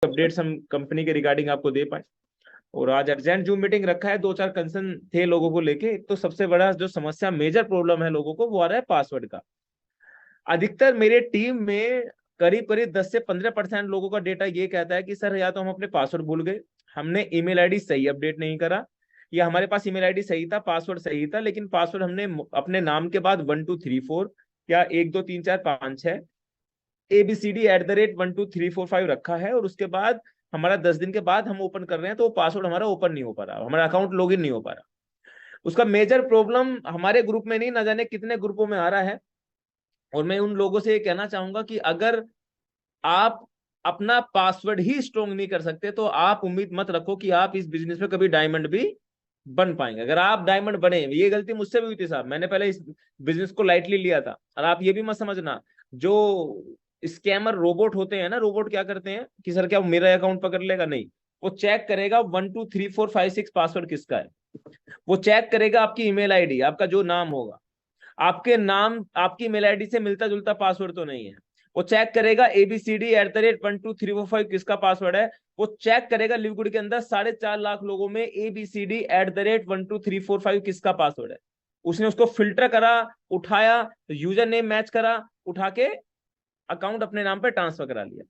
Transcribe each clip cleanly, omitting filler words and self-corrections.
Updates हम company के regarding आपको दे पाए। और आज अर्जेंट जूम मीटिंग रखा है, दो चार कंसर्न थे लोगों को लेके। एक तो सबसे बड़ा जो समस्या, मेजर प्रॉब्लम है लोगों को, वो आ रहा है पासवर्ड का। अधिकतर मेरे टीम में करीब करीब 10 से 15% लोगों का डेटा ये कहता है कि सर या तो हम अपने पासवर्ड भूल गए, हमने ईमेल आईडी सही अपडेट नहीं करा, या हमारे पास ईमेल आईडी सही था, पासवर्ड सही था, लेकिन पासवर्ड हमने अपने नाम के बाद 1234 या 123456 ABCD@123455 रखा है, और उसके बाद हमारा 10 दिन के बाद हम ओपन कर रहे हैं तो वो पासवर्ड हमारा ओपन नहीं हो पा रहा, हमारा अकाउंट लॉगिन नहीं हो पा रहा। उसका मेजर प्रॉब्लम हमारे ग्रुप में नहीं, ना जाने कितने ग्रुपों में आ रहा है। और मैं उन लोगों से ये कहना चाहूंगा कि अगर आप अपना पासवर्ड ही स्ट्रोंग नहीं कर सकते तो आप उम्मीद मत रखो कि आप इस बिजनेस में कभी डायमंड भी बन पाएंगे। अगर आप डायमंड बने, ये गलती मुझसे भी हुई थी साहब, मैंने पहले इस बिजनेस को लाइटली लिया था। और आप ये भी मत समझना, जो स्कैमर रोबोट होते हैं ना, रोबोट क्या करते हैं कि सर क्या मेरा अकाउंट पकड़ लेगा, नहीं, वो चेक करेगा 123456 पासवर्ड किसका है, वो चेक करेगा आपकी ईमेल आईडी, आपका जो नाम होगा, आपके नाम आपकी ईमेल आईडी से मिलता जुलता पासवर्ड तो नहीं है, वो चेक करेगा ABCD@123455 किसका पासवर्ड है, वो चेक करेगा लिवगुड के अंदर 4.5 लाख लोगों में ABCD@123455 किसका पासवर्ड है। उसने उसको फिल्टर करा, उठाया, यूजर नेम मैच करा, उठा के अकाउंट अपने नाम पे ट्रांसफर करा लिया।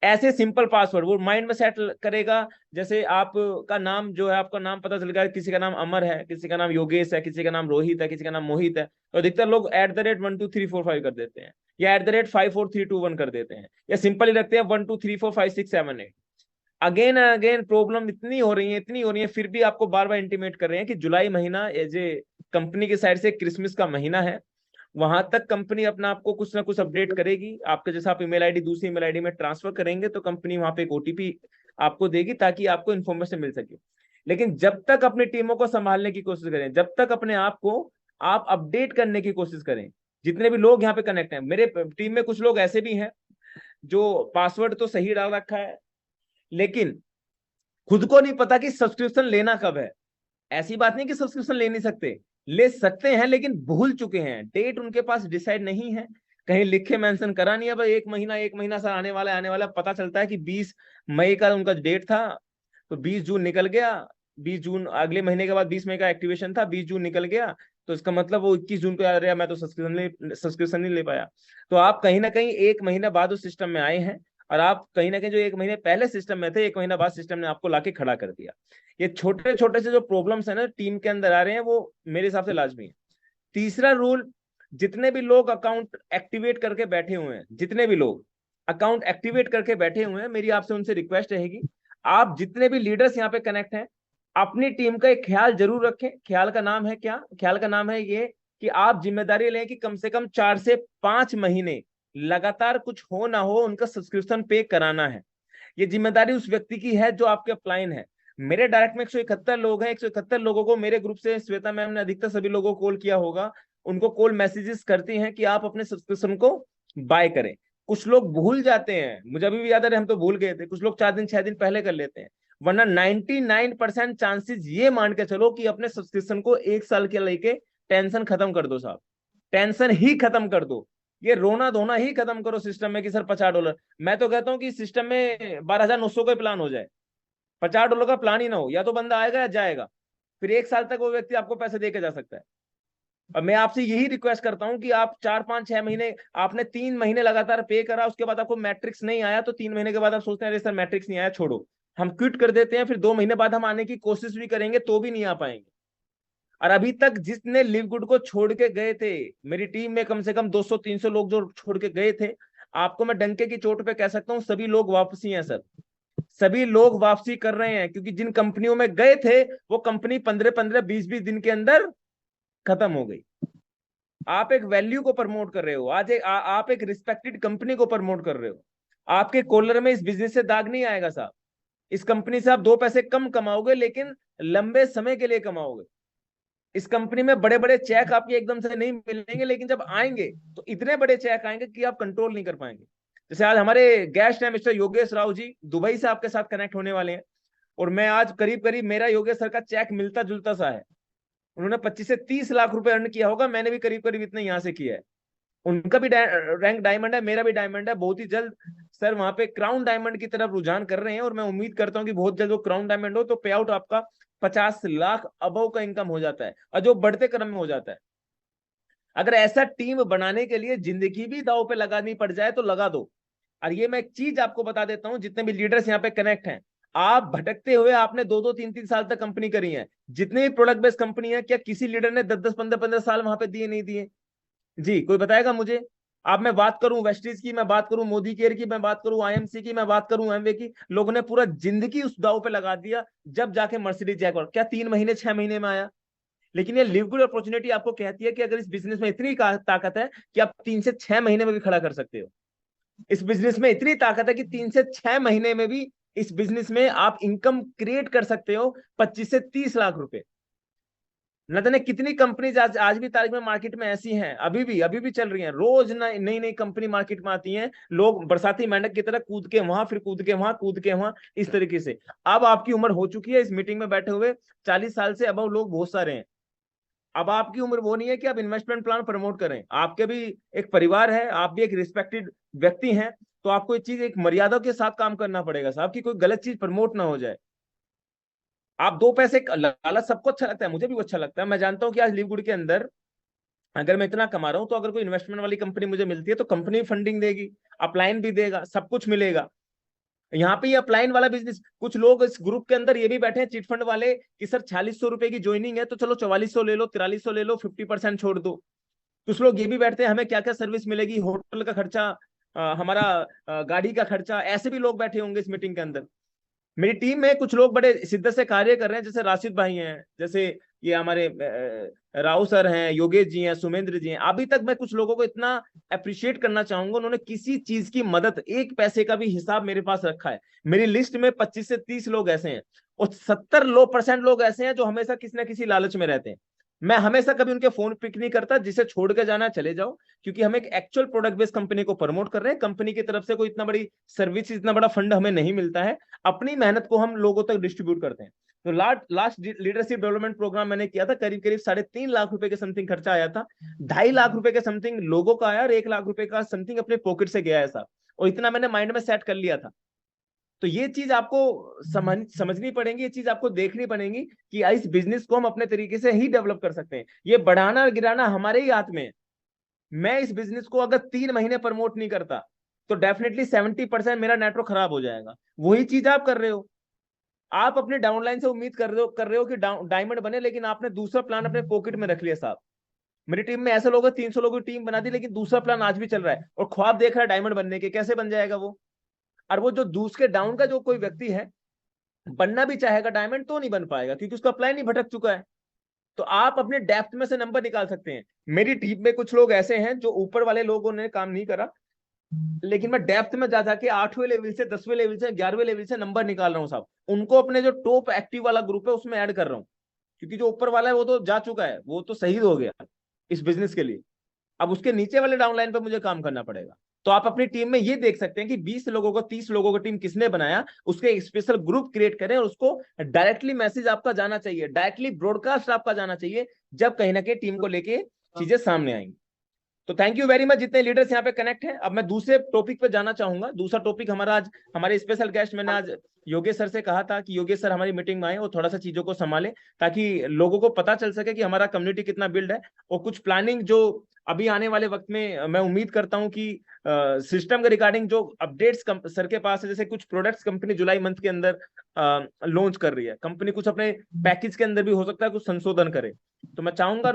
ऐसे सिंपल पासवर्ड वो माइंड में सेट करेगा। जैसे आपका नाम जो है, आपका नाम पता चल गया, किसी का नाम अमर है, किसी का नाम योगेश है, किसी का नाम रोहित है, किसी का नाम मोहित है, तो अधिकतर लोग @12345 कर देते हैं, या @54321 कर देते हैं, या सिंपल ही रखते हैं 12345678। अगेन एंड अगेन प्रॉब्लम इतनी हो रही है, इतनी हो रही है, फिर भी आपको बार बार इंटीमेट कर रहे हैं कि जुलाई महीना एज ए कंपनी की साइड से क्रिसमस का महीना है, वहां तक कंपनी अपना आपको कुछ ना कुछ अपडेट करेगी। आपके जैसा आप ईमेल आईडी दूसरी ईमेल आईडी में ट्रांसफर करेंगे तो कंपनी वहां पे एक OTP आपको देगी ताकि आपको इन्फॉर्मेशन मिल सके। लेकिन जब तक अपनी टीमों को संभालने की कोशिश करें, जब तक अपने आप को आप अपडेट करने की कोशिश करें, जितने भी लोग यहाँ पे कनेक्ट हैं, मेरे टीम में कुछ लोग ऐसे भी हैं जो पासवर्ड तो सही डाल रखा है, लेकिन खुद को नहीं पता कि सब्सक्रिप्शन लेना कब है। ऐसी बात नहीं कि सब्सक्रिप्शन ले नहीं सकते, ले सकते हैं, लेकिन भूल चुके हैं, डेट उनके पास डिसाइड नहीं है, कहीं लिखे मेंशन करा नहीं है, भाई एक महीना सर आने वाला है, आने वाला। पता चलता है कि 20 मई का उनका डेट था, तो 20 जून निकल गया, 20 जून अगले महीने के बाद 20 मई का एक्टिवेशन था, 20 जून निकल गया, तो इसका मतलब वो 21 जून को याद रहा, मैं तो सब्सक्रिप्शन नहीं ले पाया। तो आप कहीं ना कहीं 1 महीने बाद उस सिस्टम में आए हैं, और आप कहीं ना कहीं जो 1 महीने पहले सिस्टम में थे, 1 महीना बाद सिस्टम ने आपको लाके खड़ा कर दिया। ये छोटे छोटे से जो प्रॉब्लम्स है ना टीम के अंदर आ रहे हैं, वो मेरे हिसाब से लाजमी है। तीसरा रूल, जितने भी लोग अकाउंट एक्टिवेट करके बैठे हुए हैं, जितने भी लोग अकाउंट एक्टिवेट करके बैठे हुए हैं, मेरी आपसे उनसे रिक्वेस्ट रहेगी, आप जितने भी लीडर्स यहाँ पे कनेक्ट हैं, अपनी टीम का एक ख्याल जरूर रखें। ख्याल का नाम है क्या? ख्याल का नाम है ये कि आप जिम्मेदारी लें कि कम से कम 4 से 5 महीने लगातार कुछ हो ना हो उनका सब्सक्रिप्शन पे कराना है। ये जिम्मेदारी उस व्यक्ति की है जो आपके अपलाइन है। मेरे डायरेक्ट में 171 लोग हैं, 171 लोगों को मेरे ग्रुप से श्वेता मैम ने अधिकतर सभी लोगों को कॉल किया होगा, उनको कॉल मैसेजेस करती हैं कि आप अपने सब्सक्रिप्शन को बाय करें। कुछ लोग भूल जाते हैं, मुझे अभी भी याद है हम तो भूल गए थे, कुछ लोग 4 दिन 6 दिन पहले कर लेते हैं, वरना 99% चांसेस ये मान के चलो कि अपने सब्सक्रिप्शन को 1 साल के लेके टेंशन खत्म कर दो साहब, टेंशन ही खत्म कर दो। ये रोना धोना ही खत्म करो सिस्टम में कि सर $50। मैं तो कहता हूँ कि सिस्टम में 12,900 का प्लान हो जाए, $50 का प्लान ही ना हो, या तो बंदा आएगा या जाएगा, फिर 1 साल तक वो व्यक्ति आपको पैसे देके जा सकता है। और मैं आपसे यही रिक्वेस्ट करता हूं कि आप 4 5 6 महीने, आपने 3 महीने लगातार पे करा, उसके बाद आपको मैट्रिक्स नहीं आया, तो 3 महीने के बाद आप सोचते हैं अरे सर मैट्रिक्स नहीं आया, छोड़ो, हम क्विट कर देते हैं, फिर 2 महीने बाद हम आने की कोशिश भी करेंगे तो भी नहीं आ पाएंगे। और अभी तक जितने लिव गुड को छोड़ के गए थे, मेरी टीम में कम से कम 200 300 लोग जो छोड़ के गए थे, आपको मैं डंके की चोट पे कह सकता हूँ सभी लोग वापसी हैं सर, सभी लोग वापसी कर रहे हैं, क्योंकि जिन कंपनियों में गए थे वो कंपनी 15 15 20 20 दिन के अंदर खत्म हो गई। आप एक वैल्यू को प्रमोट कर रहे हो, आज आप एक रिस्पेक्टेड कंपनी को प्रमोट कर रहे हो, आपके कॉलर में इस बिजनेस से दाग नहीं आएगा साहब। इस कंपनी से आप 2 पैसे कम कमाओगे, लेकिन लंबे समय के लिए कमाओगे। इस कंपनी में बड़े बड़े चेक आपके एकदम से नहीं मिलेंगे, लेकिन जब आएंगे तो इतने बड़े चेक आएंगे कि आप कंट्रोल नहीं कर पाएंगे। जैसे आज हमारे गेस्ट हैं मिस्टर योगेश राव जी, दुबई से आपके साथ कनेक्ट होने वाले हैं, और मैं आज करीब करीब मेरा योगेश सर का चेक मिलता जुलता सा है। उन्होंने 25 से 30 लाख रुपए अर्न किया होगा, मैंने भी करीब करीब इतना यहाँ से किया है। उनका भी रैंक डायमंड है, मेरा भी डायमंड है, बहुत ही जल्द सर वहां पे क्राउन डायमंड की तरफ रुझान कर रहे हैं, और मैं उम्मीद करता हूँ कि बहुत जल्द वो क्राउन डायमंड हो तो पे आउट आपका 50 लाख अबव का इनकम हो जाता है, और जो बढ़ते क्रम में हो जाता है। अगर ऐसा टीम बनाने के लिए जिंदगी भी दांव पे लगानी पड़ जाए तो लगा दो। और ये मैं एक चीज आपको बता देता हूं, जितने भी लीडर्स यहाँ पे कनेक्ट हैं, आप भटकते हुए आपने 2-2 3-3 साल तक कंपनी करी है, जितने भी प्रोडक्ट बेस्ड कंपनी है, क्या किसी लीडर ने 10-10 15-15 साल वहां पे दिए नहीं दिए? जी कोई बताएगा मुझे? अब मैं बात करूं वेस्टीज की, मैं बात करूं मोदी केयर की, मैं बात करूं आईएमसी की, मैं बात करूं एमवे की, लोगों ने पूरा जिंदगी उस दाव पे लगा दिया, जब जाके मर्सिडीज जैगवार क्या 3 महीने 6 महीने में आया। लेकिन ये लिव गुड अपॉर्चुनिटी आपको कहती है कि अगर इस बिजनेस में इतनी ताकत है कि आप 3 से 6 महीने में भी खड़ा कर सकते हो। इस बिजनेस में इतनी ताकत है कि 3 से 6 महीने में भी इस बिजनेस में आप इनकम क्रिएट कर सकते हो 25 से 30 लाख रुपए। न जाने कितनी कंपनीज आज भी तारीख में मार्केट में ऐसी हैं, अभी भी चल रही हैं, रोज नई नई कंपनी मार्केट में आती हैं, लोग बरसाती मेंढक की तरह कूद के वहां, फिर कूद के वहां, कूद के वहां, इस तरीके से। अब आपकी उम्र हो चुकी है, इस मीटिंग में बैठे हुए 40 साल से अब लोग बहुत सारे हैं। अब आपकी उम्र वो नहीं है कि आप इन्वेस्टमेंट प्लान प्रमोट करें, आपके भी एक परिवार है, आप भी एक रिस्पेक्टेड व्यक्ति हैं, तो आपको ये चीज एक मर्यादा के साथ काम करना पड़ेगा साहब, कि कोई गलत चीज प्रमोट ना हो जाए। आप दो पैसे लालच सबको अच्छा लगता है, मुझे भी वो अच्छा लगता है। मैं जानता हूँ कि आज लिव गुड के अंदर अगर मैं इतना कमा रहा हूं तो अगर कोई इन्वेस्टमेंट वाली कंपनी मुझे मिलती है तो कंपनी फंडिंग देगी, अपलाइन भी देगा, सब कुछ मिलेगा। यहाँ पे ये अपलाइन वाला बिजनेस, कुछ लोग इस ग्रुप के अंदर ये भी बैठे हैं चिट फंड वाले कि सर 4600 रुपए की ज्वाइनिंग है तो चलो 4400 ले लो, 4300 ले लो, 50% छोड़ दो। कुछ लोग ये भी बैठते हैं हमें क्या क्या सर्विस मिलेगी, होटल का खर्चा, हमारा गाड़ी का खर्चा, ऐसे भी लोग बैठे होंगे इस मीटिंग के अंदर। मेरी टीम में कुछ लोग बड़े शिद्दत से कार्य कर रहे हैं, जैसे राशिद भाई हैं, जैसे ये हमारे राव सर हैं, योगेश जी हैं, सुमेंद्र जी हैं। अभी तक मैं कुछ लोगों को इतना अप्रिशिएट करना चाहूंगा, उन्होंने किसी चीज की मदद, एक पैसे का भी हिसाब मेरे पास रखा है। मेरी लिस्ट में 25 से 30 लोग ऐसे हैं, और 70% लोग ऐसे हैं जो हमेशा किसी ना किसी लालच में रहते हैं। मैं हमेशा कभी उनके फोन पिक नहीं करता, जिसे छोड़ के जाना चले जाओ, क्योंकि हम एक एक्चुअल प्रोडक्ट बेस्ड कंपनी को प्रमोट कर रहे हैं। कंपनी की तरफ से कोई इतना बड़ी सर्विस, इतना बड़ा फंड हमें नहीं मिलता है, अपनी मेहनत को हम लोगों तक डिस्ट्रीब्यूट करते हैं। तो लास्ट लीडरशिप डेवलपमेंट प्रोग्राम मैंने किया था, करीब करीब 3.5 लाख रुपए के समथिंग खर्चा आया था। 2.5 लाख रुपए के समथिंग लोगों का आया, और 1 लाख रुपए का समथिंग अपने पॉकेट से गया है साहब, और इतना मैंने माइंड में सेट कर लिया था। तो ये चीज आपको समझनी पड़ेगी, ये चीज आपको देखनी पड़ेगी कि इस बिजनेस को हम अपने तरीके से ही डेवलप कर सकते हैं। ये बढ़ाना और गिराना हमारे ही हाथ में है। मैं इस बिजनेस को अगर 3 महीने प्रमोट नहीं करता तो डेफिनेटली 70% मेरा नेटवर्क खराब हो जाएगा। वही चीज आप कर रहे हो, आप अपने डाउनलाइन से उम्मीद कर रहे हो कि डायमंड बने, लेकिन आपने दूसरा प्लान अपने पॉकेट में रख लिया साहब। मेरी टीम में ऐसे लोग हैं, 300 लोगों की टीम बना दी, लेकिन दूसरा प्लान आज भी चल रहा है और ख्वाब देख रहा है डायमंड बनने के, कैसे बन जाएगा वो? और वो जो दूसरे डाउन का जो कोई व्यक्ति है, बनना भी चाहेगा डायमंड तो नहीं बन पाएगा, क्योंकि उसका प्लान ही भटक चुका है। तो आप अपने डेप्थ में से नंबर निकाल सकते हैं। मेरी टीम में कुछ लोग ऐसे हैं जो ऊपर वाले लोगों ने काम नहीं करा, लेकिन मैं डेप्थ में जा जाके 8वें लेवल से, 10वें लेवल से, 11वें लेवल से नंबर निकाल रहा हूँ साहब। उनको अपने जो टॉप एक्टिव वाला ग्रुप है उसमें ऐड कर रहा हूँ, क्योंकि जो ऊपर वाला है वो तो जा चुका है, वो तो शहीद हो गया इस बिजनेस के लिए। अब उसके नीचे वाले डाउनलाइन पे मुझे काम करना पड़ेगा। तो आप अपनी टीम में ये देख सकते हैं कि 20 लोगों को, 30 लोगों को टीम किसने बनाया, उसके एक स्पेशल ग्रुप क्रिएट करें, और उसको डायरेक्टली मैसेज आपका जाना चाहिए, डायरेक्टली ब्रॉडकास्ट आपका जाना चाहिए, जब कहीं ना कहीं टीम को लेके चीजें सामने आएंगी। तो थैंक यू वेरी मच जितने लीडर्स यहाँ पे कनेक्ट हैं। अब मैं दूसरे टॉपिक पे जाना चाहूंगा। दूसरा टॉपिक हमारा आज, हमारे स्पेशल गेस्ट, मैंने आज योगेश सर से कहा था कि योगेश सर हमारी मीटिंग में आए और थोड़ा सा चीजों को संभाले, ताकि लोगों को पता चल सके कि हमारा कम्युनिटी कितना बिल्ड है, और कुछ प्लानिंग जो अभी आने वाले वक्त में मैं उम्मीद करता हूं कि सिस्टम के रिगार्डिंग जो अपडेट्स सर के पास है, जैसे कुछ प्रोडक्ट्स कंपनी जुलाई मंथ के अंदर लॉन्च कर रही है कंपनी, कुछ अपने पैकेज के अंदर भी हो सकता है कुछ संशोधन करे। तो मैं चाहूंगा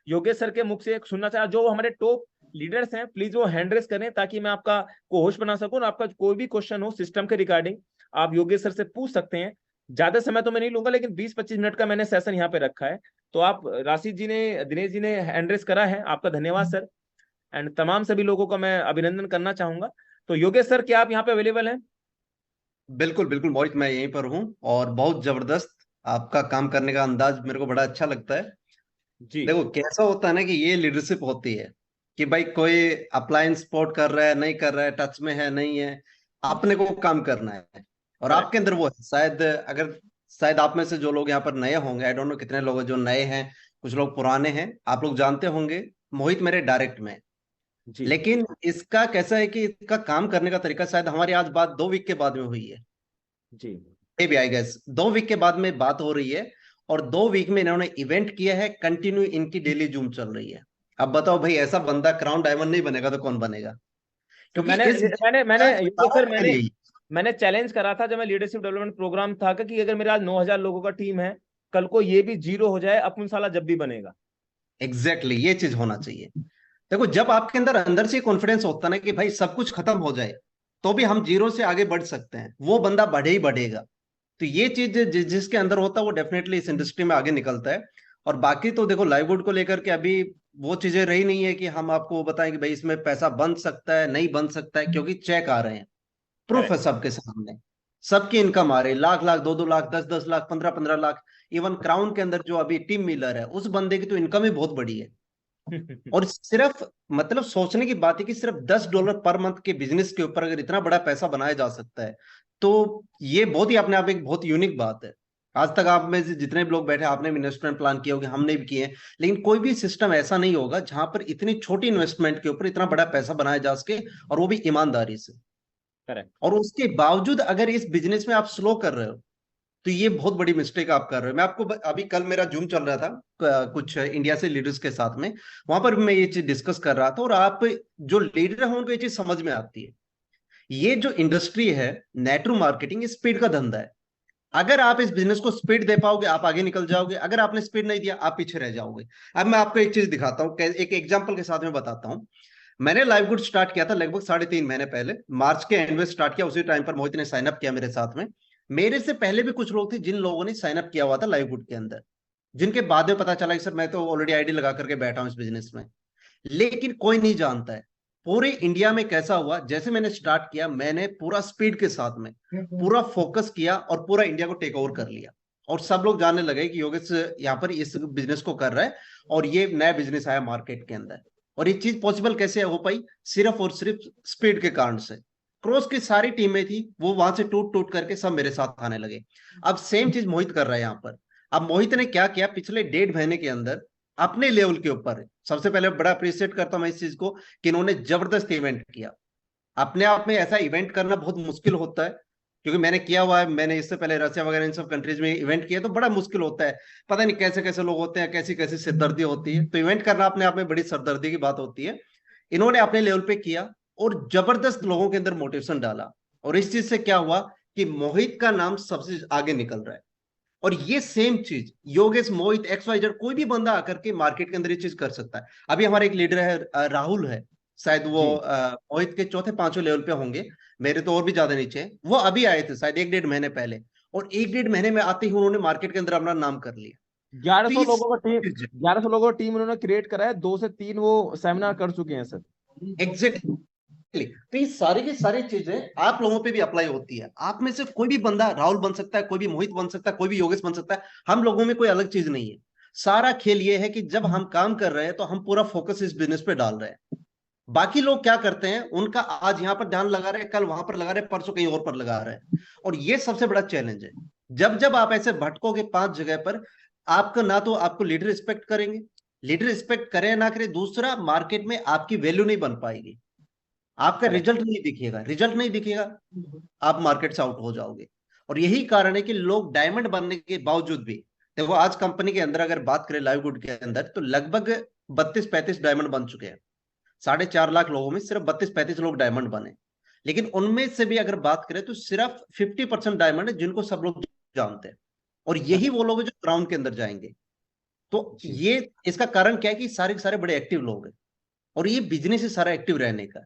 योगेश सर के मुख से एक सुनना चाह, जो हमारे टॉप लीडर्स हैं प्लीज वो हैंड रेस करें, ताकि मैं आपका को होस्ट बना सकूं, और आपका कोई भी क्वेश्चन हो सिस्टम के रिगार्डिंग आप योगेश सर से पूछ सकते हैं। ज्यादा समय तो मैं नहीं लूंगा, लेकिन 20-25 मिनट का मैंने सेशन यहाँ पे रखा है। तो आप, राशिद जी ने, दिनेश जी ने हैंड रेस करा है, आपका धन्यवाद सर। एंड तमाम सभी लोगों का मैं अभिनंदन करना चाहूंगा। तो योगेश सर, क्या आप यहाँ पे अवेलेबल हैं? बिल्कुल बिल्कुल मोहित, मैं यहीं पर हूँ। और बहुत जबरदस्त आपका काम करने का अंदाज मेरे को बड़ा अच्छा लगता है। जी देखो कैसा होता है ना कि ये लीडरशिप होती है कि भाई कोई अप्लायंस सपोर्ट कर रहा है नहीं कर रहा है, टच में है नहीं है, अपने को काम करना है। और करेक्ट। आपके अंदर वो है। शायद आप में से जो लोग यहाँ पर नए होंगे, आई डोंट नो कितने लोग हैं जो नए हैं, कुछ लोग पुराने हैं, आप लोग जानते होंगे मोहित मेरे डायरेक्ट में है। जी लेकिन इसका कैसा है कि इसका काम करने का तरीका शायद हमारी आज बात 2 वीक के बाद में हुई है, जी। May be I guess 2 week के बाद में बात हो रही है। और 2 वीक में इन्होंने इवेंट किया है, कंटिन्यू इनकी डेली जूम चल रही है। अब बताओ भाई, ऐसा बंदा क्राउन डायमंड नहीं बनेगा तो कौन बनेगा? तो क्योंकि मैंने इस मैंने मैंने का ये सर, कारण है मैंने यही। मैंने चैलेंज करा था जब मैं लीडरशिप डेवलपमेंट प्रोग्राम था कि अगर मेरे आज 9,000 लोगों का टीम है, कल को ये भी जीरो हो जाए, अपन साला जब भी बनेगा। एग्जैक्टली ये चीज होना चाहिए। देखो, जब आपके अंदर अंदर से कॉन्फिडेंस होता है ना कि भाई सब कुछ खत्म हो जाए तो भी हम जीरो से आगे बढ़ सकते हैं, वो बंदा बढ़े ही बढ़ेगा। तो ये चीज जिसके अंदर होता है वो डेफिनेटली इस इंडस्ट्री में आगे निकलता है। और बाकी तो देखो, लाइववुड को लेकर के अभी वो चीजें रही नहीं है कि हम आपको बताएं कि भाई इसमें पैसा बन सकता है नहीं बन सकता है, क्योंकि चेक आ रहे हैं, प्रूफ है करेक्ट। सबके सामने। सबकी इनकम आ रही, लाख लाख, 2-2 लाख, 10-10 लाख, 15-15 लाख। इवन क्राउन के अंदर जो अभी टीम मिलर है, उस बंदे की तो इनकम ही बहुत बड़ी है। और सिर्फ मतलब सोचने की बात है कि सिर्फ $10 पर मंथ के बिजनेस के ऊपर अगर इतना बड़ा पैसा बनाया जा सकता है, तो ये बहुत ही अपने आप एक बहुत यूनिक बात है। आज तक आप में से जितने भी लोग बैठे, आपने भी इन्वेस्टमेंट प्लान किया होगा, हमने भी किए हैं, लेकिन कोई भी सिस्टम ऐसा नहीं होगा जहां पर इतनी छोटी इन्वेस्टमेंट के ऊपर इतना बड़ा पैसा बनाया जा सके, और वो भी ईमानदारी से। करेक्ट। और उसके बावजूद अगर इस बिजनेस में आप स्लो कर रहे हो, तो ये बहुत बड़ी मिस्टेक आप कर रहे हो। मैं आपको अभी कल मेरा जूम चल रहा था कुछ इंडिया से लीडर्स के साथ में, वहां पर मैं ये चीज डिस्कस कर रहा था, और आप जो लीडर हैं उनको ये चीज समझ में आती है। ये जो इंडस्ट्री है, नेटवर्क मार्केटिंग, स्पीड का धंधा है। अगर आप इस बिजनेस को स्पीड दे पाओगे, आप आगे निकल जाओगे। अगर आपने स्पीड नहीं दिया, आप पीछे रह जाओगे। अब मैं आपको एक चीज दिखाता हूँ, एक एग्जांपल के साथ में बताता हूँ। मैंने लाइव गुड स्टार्ट किया था लगभग 3.5 महीने पहले, मार्च के एंड में स्टार्ट किया। उसी टाइम पर मोहित ने साइन अप किया मेरे साथ में। मेरे से पहले भी कुछ लोग थे जिन लोगों ने साइन अप किया हुआ था लाइव गुड के अंदर, जिनके बाद में पता चला कि सर मैं तो ऑलरेडी आईडी लगा करके बैठा हूं इस बिजनेस में। लेकिन कोई नहीं जानता है पूरे इंडिया में कैसा हुआ। जैसे मैंने स्टार्ट किया, मैंने पूरा स्पीड के साथ में पूरा फोकस किया और पूरा इंडिया को टेक ओवर कर लिया। और सब लोग जानने लगे कि योगेश यहाँ पर इस बिजनेस को कर रहा है, और ये नया बिजनेस आया मार्केट के अंदर। और ये चीज पॉसिबल कैसे हो पाई? सिर्फ और सिर्फ स्पीड के कारण से। क्रॉस की सारी टीमें थी, वो वहां से टूट टूट करके सब मेरे साथ आने लगे। अब सेम चीज मोहित कर रहा है यहाँ पर। अब मोहित ने क्या किया, पिछले 1.5 महीने के अंदर अपने लेवल के ऊपर, सबसे पहले बड़ा अप्रिशिएट करता हूं मैं इस चीज को कि इन्होंने जबरदस्त इवेंट किया। अपने आप में ऐसा इवेंट करना बहुत मुश्किल होता है, क्योंकि मैंने किया हुआ है, मैंने इससे पहले रशिया वगैरह इन सब कंट्रीज में इवेंट किया, तो बड़ा मुश्किल होता है। पता नहीं कैसे कैसे लोग होते हैं, कैसी कैसी सिरदर्दी होती है, तो इवेंट करना अपने आप में बड़ी सरदर्दी की बात होती है। इन्होंने अपने लेवल पे किया और जबरदस्त लोगों के अंदर मोटिवेशन डाला। और इस चीज से क्या हुआ कि मोहित का नाम सबसे आगे निकल रहा है। और ये सेम चीज योगेश, मोहित, XYZ कोई भी बंदा आकर के मार्केट के अंदर ये चीज कर सकता है। अभी हमारे एक लीडर है राहुल है, शायद वो जी। मोहित के चौथे पांचवें लेवल पे होंगे, मेरे तो और भी ज्यादा नीचे हैं। वो अभी आए थे शायद 1-1.5 महीने पहले, और 1-1.5 महीने में आते ही उन्होंने मार्केट के अंदर अपना नाम कर लिया। ग्यारह तो सौ ये लोगों का टीम 1100 लोगों का टीम उन्होंने क्रिएट करा है, 2 से 3 वो सेमिनार कर चुके हैं सर। एग्जैक्टली। तो ये सारी की सारी चीजें आप लोगों पे भी अप्लाई होती है। आप में से कोई भी बंदा राहुल बन सकता है, कोई भी मोहित बन सकता है, कोई भी योगेश बन सकता है। हम लोगों में कोई अलग चीज नहीं है। सारा खेल ये है कि जब हम काम कर रहे हैं तो हम पूरा फोकस इस बिजनेस पे डाल रहे हैं। बाकी लोग क्या करते हैं, उनका आज यहां पर ध्यान लगा रहे हैं, कल वहां पर लगा रहे हैं, परसों कहीं और पर लगा रहे हैं। और ये सबसे बड़ा चैलेंज है। जब जब आप ऐसे भटकोगे 5 जगह पर, आपका ना तो आपको लीडर रिस्पेक्ट करेंगे, लीडर रिस्पेक्ट करे ना करे, दूसरा मार्केट में आपकी वैल्यू नहीं बन पाएगी, आपका करेक्ट। रिजल्ट नहीं दिखेगा, रिजल्ट नहीं दिखेगा, आप मार्केट से आउट हो जाओगे। और यही कारण है कि लोग डायमंड बनने के बावजूद भी, देखो आज कंपनी के अंदर अगर बात करें लाइव गुड के अंदर, तो लगभग 32-35 डायमंड बन चुके हैं। 4.5 लाख लोगों में सिर्फ 32-35 लोग डायमंड बने। लेकिन उनमें से भी अगर बात करें तो सिर्फ 50% डायमंड है जिनको सब लोग जानते हैं। और यही करेक्ट। वो लोग हैं जो ग्राउंड के अंदर जाएंगे। तो जी। ये इसका कारण क्या है कि सारे के सारे बड़े एक्टिव लोग हैं। और ये बिजनेस है सारा एक्टिव रहने का।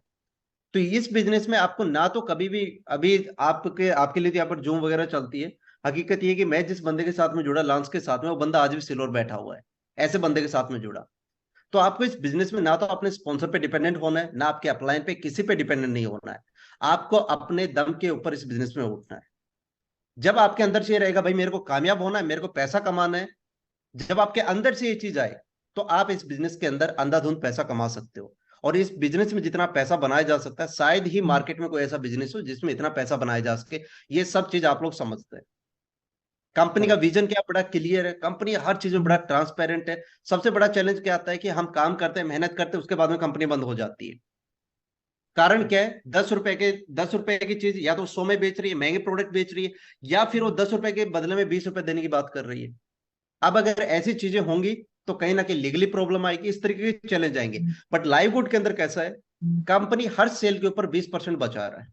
तो इस बिजनेस में आपको ना तो कभी भी, अभी आपके आपके लिए तो यहाँ पर जूम वगैरह चलती है। हकीकत ये है कि मैं जिस बंदे के साथ में जुड़ा, लांस के साथ में, वो बंदा आज भी सिल्वर बैठा हुआ है, ऐसे बंदे के साथ में जुड़ा। तो आपको इस बिजनेस में ना तो अपने स्पॉन्सर पे डिपेंडेंट होना है, ना आपके अपलाइन पे, किसी पे डिपेंडेंट नहीं होना है। आपको अपने दम के ऊपर इस बिजनेस में उठना है। जब आपके अंदर से ये रहेगा भाई मेरे को कामयाब होना है, मेरे को पैसा कमाना है, जब आपके अंदर से ये चीज आए, तो आप इस बिजनेस के अंदर अंधाधुंध पैसा कमा सकते हो। और इस बिजनेस में जितना पैसा बनाया जा सकता है, शायद ही मार्केट में कोई ऐसा बिजनेस हो जिसमें इतना पैसा बनाया जा सके। ये सब चीज आप लोग समझते हैं। कंपनी का करेक्ट। विजन क्या बड़ा क्लियर है, कंपनी हर चीज में बड़ा ट्रांसपेरेंट है। सबसे बड़ा चैलेंज क्या आता है कि हम काम करते हैं, मेहनत करते हैं, उसके बाद में कंपनी बंद हो जाती है। कारण क्या है, 10 रुपए की चीज या तो 100 में बेच रही है, महंगे प्रोडक्ट बेच रही है, या फिर वो 10 रुपए के बदले में 20 रुपए देने की बात कर रही है। अब अगर ऐसी चीजें होंगी तो कहीं ना कहीं लीगली प्रॉब्लम आएगी, इस तरीके के चैलेंज आएंगे। बट लाइव गुड के अंदर कैसा है, कंपनी हर सेल के ऊपर 20% बचा रहा है।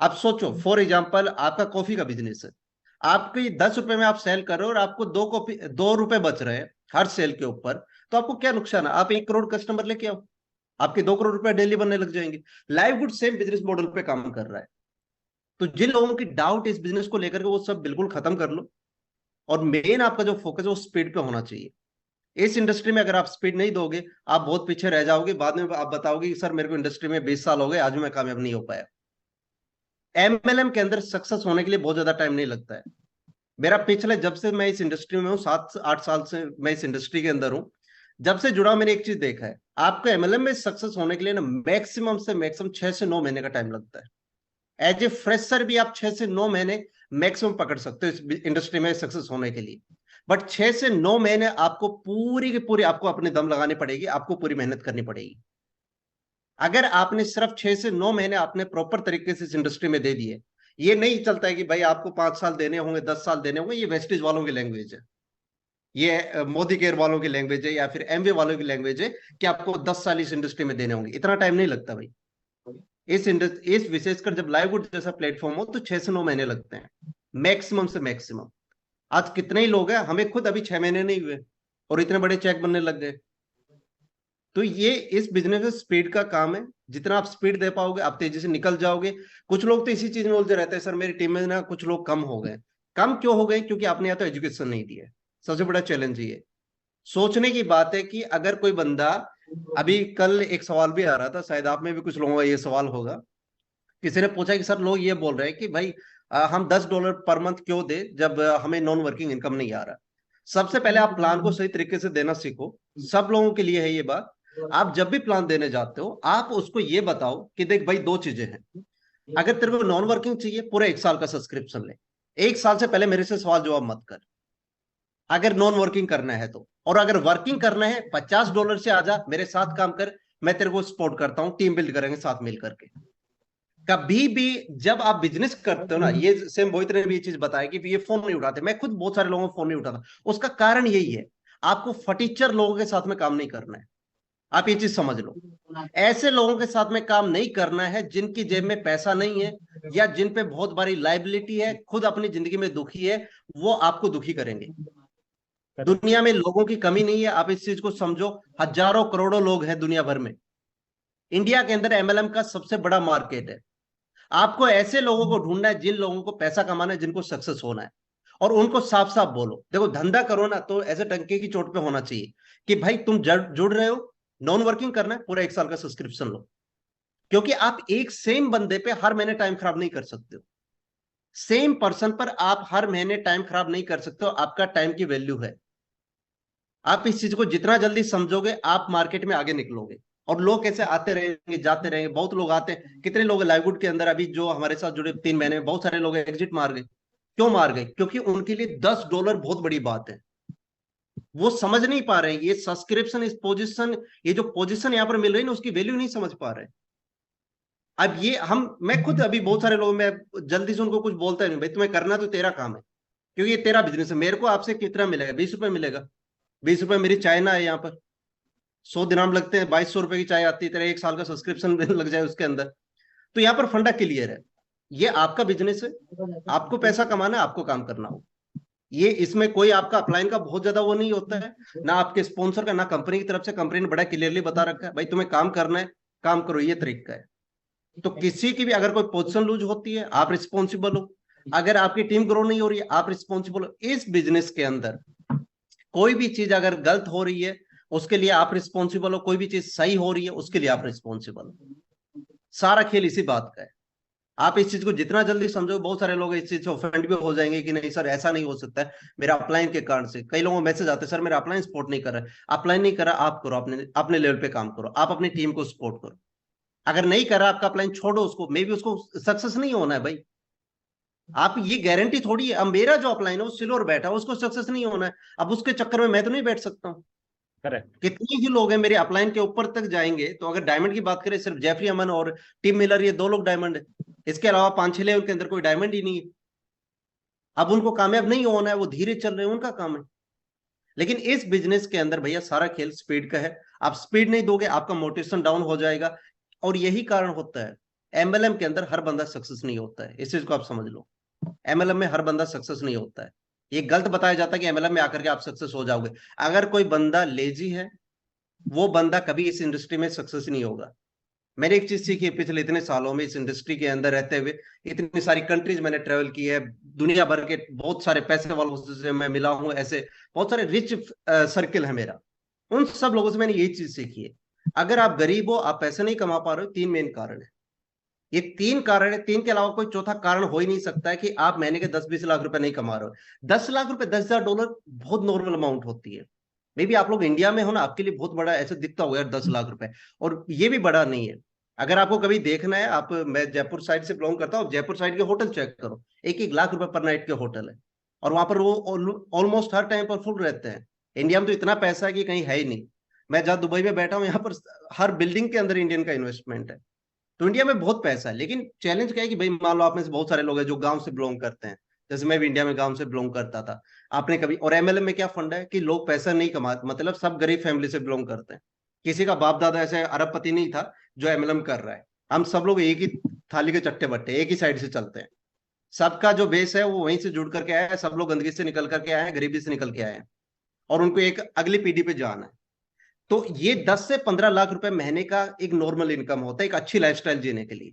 आप सोचो, फॉर एग्जाम्पल आपका कॉफी का बिजनेस है, आपके 10 रुपए में आप सेल कर रहे हो और आपको 2 रुपए बच रहे हैं हर सेल के ऊपर, तो आपको क्या नुकसान है? आप 1 करोड़ कस्टमर लेके आओ, आपके 2 करोड़ रुपए डेली बनने लग जाएंगे। Live good same business model पे काम कर रहा है। तो जिन लोगों की डाउट इस बिजनेस को लेकर के, वो सब बिल्कुल खत्म कर लो, और मेन आपका जो फोकस है वो स्पीड पे होना चाहिए। इस इंडस्ट्री में अगर आप स्पीड नहीं दोगे, आप बहुत पीछे रह जाओगे। बाद में आप बताओगे कि सर मेरे को इंडस्ट्री में 20 साल हो गए, आज भी मैं कामयाब नहीं हो पाया। एमएलएम के अंदर सक्सेस होने के लिए बहुत ज्यादा टाइम नहीं लगता है। मेरा पिछले, जब से मैं इस इंडस्ट्री में हूँ, 7 8 साल से मैं इस इंडस्ट्री के अंदर हूँ, जब से जुड़ा मैंने एक चीज देखा है, आपको एमएलएम में सक्सेस होने के लिए ना मैक्सिमम से मैक्सिमम 6 से 9 महीने का टाइम लगता है। एज ए फ्रेशर भी आप 6 से 9 महीने मैक्सिमम पकड़ सकते हो इस इंडस्ट्री में सक्सेस होने के लिए। बट 6 से 9 महीने आपको पूरी की पूरी, आपको अपने दम लगानी पड़ेगी, आपको पूरी मेहनत करनी पड़ेगी। अगर आपने सिर्फ 6 से 9 महीने आपने प्रॉपर तरीके से इस इंडस्ट्री में दे दिए, ये नहीं चलता है कि भाई आपको 5 साल देने होंगे, 10 साल देने होंगे, ये वेस्टेज वालों की लैंग्वेज है, ये मोदी केयर वालों की लैंग्वेज है, या फिर एमवे वालों की लैंग्वेज है कि आपको 10 साल इस इंडस्ट्री में देने होंगे। इतना टाइम नहीं लगता भाई। इस विशेषकर जब लाइववुड जैसा प्लेटफॉर्म हो तो 6 से 9 महीने लगते हैं मैक्सिमम से मैक्सिमम। आज कितने ही लोग हैं, हमें खुद अभी 6 महीने नहीं हुए और इतने बड़े चेक बनने लग गए। तो ये इस बिजनेस में स्पीड का काम है। जितना आप स्पीड दे पाओगे, आप तेजी से निकल जाओगे। कुछ लोग तो इसी चीज में उलझे रहते हैं, सर मेरी टीम में ना कुछ लोग कम हो गए। कम क्यों हो गए? क्योंकि आपने या तो एजुकेशन नहीं दिया। सबसे बड़ा चैलेंज ये सोचने की बात है कि अगर कोई बंदा, अभी कल एक सवाल भी आ रहा था, शायद आप में भी कुछ लोगों का ये सवाल होगा। किसी ने पूछा कि सर लोग ये बोल रहे हैं कि भाई हम $10 पर मंथ क्यों दे जब हमें नॉन वर्किंग इनकम नहीं आ रहा। सबसे पहले आप प्लान को सही तरीके से देना सीखो। सब लोगों के लिए है ये बात। आप जब भी प्लान देने जाते हो, आप उसको ये बताओ कि देख भाई, 2 चीजें हैं। अगर तेरे को नॉन वर्किंग चाहिए, पूरा 1 साल का सब्सक्रिप्शन ले। 1 साल से पहले मेरे से सवाल जवाब मत कर, अगर नॉन वर्किंग करना है तो। और अगर वर्किंग करना है, $50 से आजा, मेरे साथ काम कर, मैं तेरे को सपोर्ट करता हूं, टीम बिल्ड करेंगे साथ मिल करके। कभी भी जब आप बिजनेस करते हो ना, ये सेम मोहित ने भी ये चीज बताया कि ये फोन नहीं उठाते। मैं खुद बहुत सारे लोगों को फोन नहीं उठाता, उसका कारण यही है, आपको फटीचर लोगों के साथ में काम नहीं करना है। आप ये चीज समझ लो, ऐसे लोगों के साथ में काम नहीं करना है जिनकी जेब में पैसा नहीं है, या जिन पे बहुत बड़ी लाइबिलिटी है, खुद अपनी जिंदगी में दुखी है, वो आपको दुखी करेंगे। दुनिया में लोगों की कमी नहीं है, आप इस चीज को समझो। हजारों करोड़ों लोग हैं दुनिया भर में। इंडिया के अंदर एमएलएम का सबसे बड़ा मार्केट है। आपको ऐसे लोगों को ढूंढना है जिन लोगों को पैसा कमाना है, जिनको सक्सेस होना है, और उनको साफ साफ बोलो। देखो, धंधा करो ना तो ऐसे टंके की चोट पे होना चाहिए कि भाई तुम जुड़ रहे हो, नॉन वर्किंग करना है, पूरा 1 साल का सब्सक्रिप्शन लो। क्योंकि आप एक सेम बंदे पे हर महीने टाइम खराब नहीं कर सकते हो। सेम पर्सन पर आप हर महीने टाइम खराब नहीं कर सकते हो। आपका टाइम की वैल्यू है। आप इस चीज को जितना जल्दी समझोगे, आप मार्केट में आगे निकलोगे। और लोग कैसे आते रहेंगे जाते रहेंगे, बहुत लोग आते हैं। कितने लोग लाइववुड के अंदर अभी जो हमारे साथ जुड़े 3 महीने में, बहुत सारे लोग एग्जिट मार गए। क्यों मार गए? क्योंकि उनके लिए $10 बहुत बड़ी बात है। वो समझ नहीं पा रहे हैं ये सब्सक्रिप्शन, इस पोजीशन, ये जो पोजीशन यहाँ पर मिल रही है ना, उसकी वैल्यू नहीं समझ पा रहे। अब ये मैं खुद अभी बहुत सारे लोग, मैं जल्दी से उनको कुछ बोलता नहीं, भाई तुम्हें करना तो तेरा काम है, क्योंकि ये तेरा बिजनेस है। मेरे को आपसे कितना मिलेगा? 20 रुपए मिलेगा। 20 रुपए मेरी चाय ना है यहाँ पर, 100 दिनाम लगते हैं, 2200 रुपए की चाय आती है, तेरा 1 साल का सब्सक्रिप्शन लग जाए उसके अंदर। तो यहाँ पर फंडा क्लियर है, ये आपका बिजनेस है, आपको पैसा कमाना है, आपको काम करना हो। ये इसमें कोई आपका अपलाइन का बहुत ज्यादा वो नहीं होता है, ना आपके स्पॉन्सर का, ना कंपनी की तरफ से। कंपनी ने बड़ा क्लियरली बता रखा है, भाई तुम्हें काम करना है, काम करो, ये तरीका है। तो किसी की भी अगर कोई पोजीशन लूज होती है, आप रिस्पॉन्सिबल हो। अगर आपकी टीम ग्रो नहीं हो रही है, आप रिस्पॉन्सिबल हो। इस बिजनेस के अंदर कोई भी चीज अगर गलत हो रही है, उसके लिए आप रिस्पॉन्सिबल हो। कोई भी चीज सही हो रही है, उसके लिए आप रिस्पॉन्सिबल हो। सारा खेल इसी बात का है। आप इस चीज को जितना जल्दी समझो, बहुत सारे लोग इस चीज से ऑफेंड भी हो जाएंगे कि नहीं सर ऐसा नहीं हो सकता है, मेरा अपलाइन के कारण से। कई लोगों को मैसेज आते हैं, सर मेरा अपलाइन सपोर्ट नहीं कर रहा है। अपलाइन नहीं कर रहा, आप करो, अपने अपने लेवल पे काम करो, आप अपनी टीम को सपोर्ट करो। अगर नहीं कर रहा आपका अपलाइन, छोड़ो उसको। मे भी उसको सक्सेस नहीं होना है भाई। आप ये गारंटी थोड़ी है, अब मेरा जो अपलाइन है वो सिल्वर बैठा है, उसको सक्सेस नहीं होना है। अब उसके चक्कर में मैं तो नहीं बैठ सकता हूं। करेक्ट। कितने ही लोग हैं मेरे अपलाइन के ऊपर तक जाएंगे, तो अगर डायमंड की बात करें सिर्फ जेफरी अमन और टिम मिलर, ये 2 लोग डायमंड है, इसके अलावा 5-6 उनके अंदर कोई डायमंड ही नहीं है। अब उनको कामयाब नहीं होना है, वो धीरे चल रहे हैं, उनका काम है। लेकिन इस बिजनेस के अंदर भैया सारा खेल स्पीड का है। आप स्पीड नहीं दोगे, आपका मोटिवेशन डाउन हो जाएगा। और यही कारण होता है एमएलएम के अंदर हर बंदा सक्सेस नहीं होता है, इस चीज को आप समझ लो। एमएलएम में हर बंदा सक्सेस नहीं होता है। ये गलत बताया जाता है कि एमएलएम में आकर के आप सक्सेस हो जाओगे। अगर कोई बंदा लेजी है, वो बंदा कभी इस इंडस्ट्री में सक्सेस नहीं होगा। मैंने एक चीज सीखी पिछले इतने सालों में इस इंडस्ट्री के अंदर रहते हुए, इतनी सारी कंट्रीज मैंने ट्रेवल की है, दुनिया भर के बहुत सारे पैसे वालों से मैं मिला हूं, ऐसे बहुत सारे रिच सर्किल है मेरा। उन सब लोगों से मैंने यही चीज सीखी है, अगर आप गरीब हो, आप पैसे नहीं कमा पा रहे हो, 3 मेन कारण है। ये 3 कारण है, 3 के अलावा कोई चौथा कारण हो ही नहीं सकता है कि आप महीने के 10-20 लाख रुपए नहीं कमा रहे हो। 10 लाख रुपए, $10,000 बहुत नॉर्मल अमाउंट होती है। मे बी आप लोग इंडिया में हो ना, आपके लिए बहुत बड़ा ऐसे दिखता होगा यार 10 लाख रुपए, और ये भी बड़ा नहीं है। अगर आपको कभी देखना है, आप, मैं जयपुर साइड से बिलोंग करता हूँ, जयपुर साइड के होटल चेक करो, 1-1 लाख रुपए पर नाइट के होटल है, और वहां पर वो ऑलमोस्ट हर टाइम पर फुल रहते हैं। इंडिया में तो इतना पैसा है कि कहीं है ही नहीं। मैं जहाँ दुबई में बैठा हूँ, यहाँ पर हर बिल्डिंग के अंदर इंडियन का इन्वेस्टमेंट है। तो इंडिया में बहुत पैसा है, लेकिन चैलेंज क्या है कि भाई मान लो आप में से बहुत सारे लोग हैं जो गांव से बिलोंग करते हैं, जैसे मैं भी इंडिया में गांव से बिलोंग करता था। आपने कभी, और एमएलएम में क्या फंड है कि लोग पैसा नहीं कमा, मतलब सब गरीब फैमिली से बिलोंग करते हैं। किसी का बाप दादा ऐसे अरबपति नहीं था जो एमएलएम कर रहा है। हम सब लोग एक ही थाली के चट्टे बट्टे, एक ही साइड से चलते हैं। सबका जो बेस है वो वहीं से जुड़ करके आया है, सब लोग गंदगी से निकल करके आए हैं, गरीबी से निकल के आए हैं, और उनको एक अगली पीढ़ी पे जाना है। तो ये 10 से 15 लाख रुपए महीने का एक नॉर्मल इनकम होता है एक अच्छी लाइफस्टाइल जीने के लिए।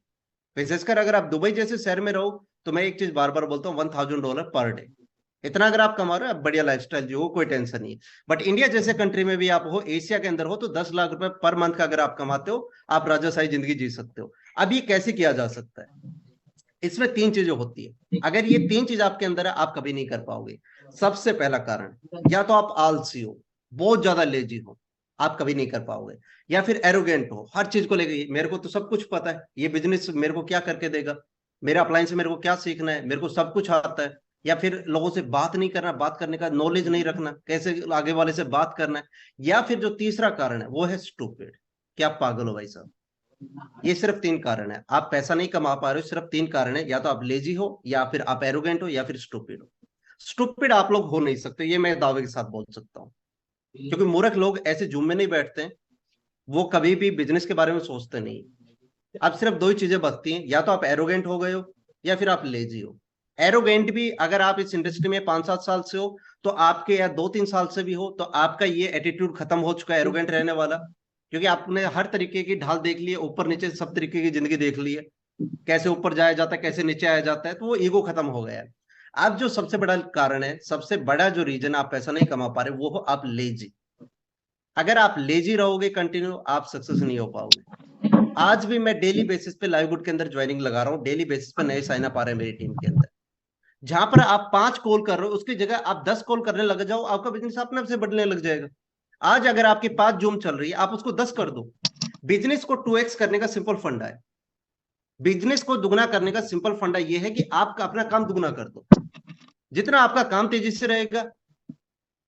विशेषकर अगर आप दुबई जैसे शहर में रहो, तो मैं एक चीज बार बार बोलता हूँ, $1,000 पर डे, इतना अगर आप कमा रहे हो, आप बढ़िया लाइफस्टाइल जियो, कोई टेंशन नहीं है। बट इंडिया जैसे कंट्री में भी आप हो, एशिया के अंदर हो, तो 10 लाख रुपए पर मंथ का अगर आप कमाते हो, आप राजाशाही जिंदगी जी सकते हो। अब ये कैसे किया जा सकता है? इसमें 3 चीजें होती है। अगर ये 3 चीज आपके अंदर है, आप कभी नहीं कर पाओगे। सबसे पहला कारण, या तो आप आलसी हो, बहुत ज्यादा लेजी हो, आप कभी नहीं कर पाओगे। या फिर एरोगेंट हो, हर चीज को लेकर मेरे को तो सब कुछ पता है, ये बिजनेस मेरे को क्या करके देगा, मेरा अपलाइन से मेरे को क्या सीखना है, मेरे को सब कुछ आता है। या फिर लोगों से बात नहीं करना, बात करने का नॉलेज नहीं रखना, कैसे आगे वाले से बात करना है। या फिर जो तीसरा कारण है वो है स्टूपिड, कि आप पागल हो भाई साहब। ये सिर्फ 3 कारण है, आप पैसा नहीं कमा पा रहे हो, सिर्फ 3 कारण है, या तो आप लेजी हो, या फिर आप एरोगेंट हो, या फिर स्टूपिड हो। स्टूपिड आप लोग हो नहीं सकते, ये मैं दावे के साथ बोल सकता हूँ, क्योंकि मूर्ख लोग ऐसे जूम में नहीं बैठते हैं, वो कभी भी बिजनेस के बारे में सोचते नहीं। अब सिर्फ 2 ही चीजें बचती हैं, या तो आप एरोगेंट हो गए हो, या फिर आप लेजी हो। एरोगेंट भी अगर आप इस इंडस्ट्री में 5-7 साल से हो, तो आपके, या 2-3 साल से भी हो, तो आपका ये एटीट्यूड खत्म हो चुका है एरोगेंट रहने वाला, क्योंकि आपने हर तरीके की ढाल देख ली है, ऊपर नीचे सब तरीके की जिंदगी देख ली है, कैसे ऊपर जाया जाता है, कैसे नीचे आया जाता है, तो वो ईगो खत्म हो गया है। अब जो सबसे बड़ा कारण है, सबसे बड़ा जो रीजन आप पैसा नहीं कमा पा रहे, वो हो आप लेजी। अगर आप लेजी रहोगे कंटिन्यू, आप सक्सेस नहीं हो पाओगे। आज भी मैं डेली बेसिस पे लाइव गुड के अंदर ज्वाइनिंग लगा रहा हूँ, डेली बेसिस पे नए साइन अप आ रहे हैं मेरी टीम के अंदर। जहां पर आप 5 कॉल कर रहे हो, उसकी जगह आप 10 कॉल करने लग जाओ, आपका बिजनेस अपने आप से बढ़ने लग जाएगा। आज अगर आपकी 5 जूम चल रही है, आप उसको 10 कर दो। बिजनेस को 2x करने का सिंपल फंडा है, बिजनेस को दुगना करने का सिंपल फंडा यह है कि आप अपना काम दुगना कर दो। जितना आपका काम तेजी से रहेगा,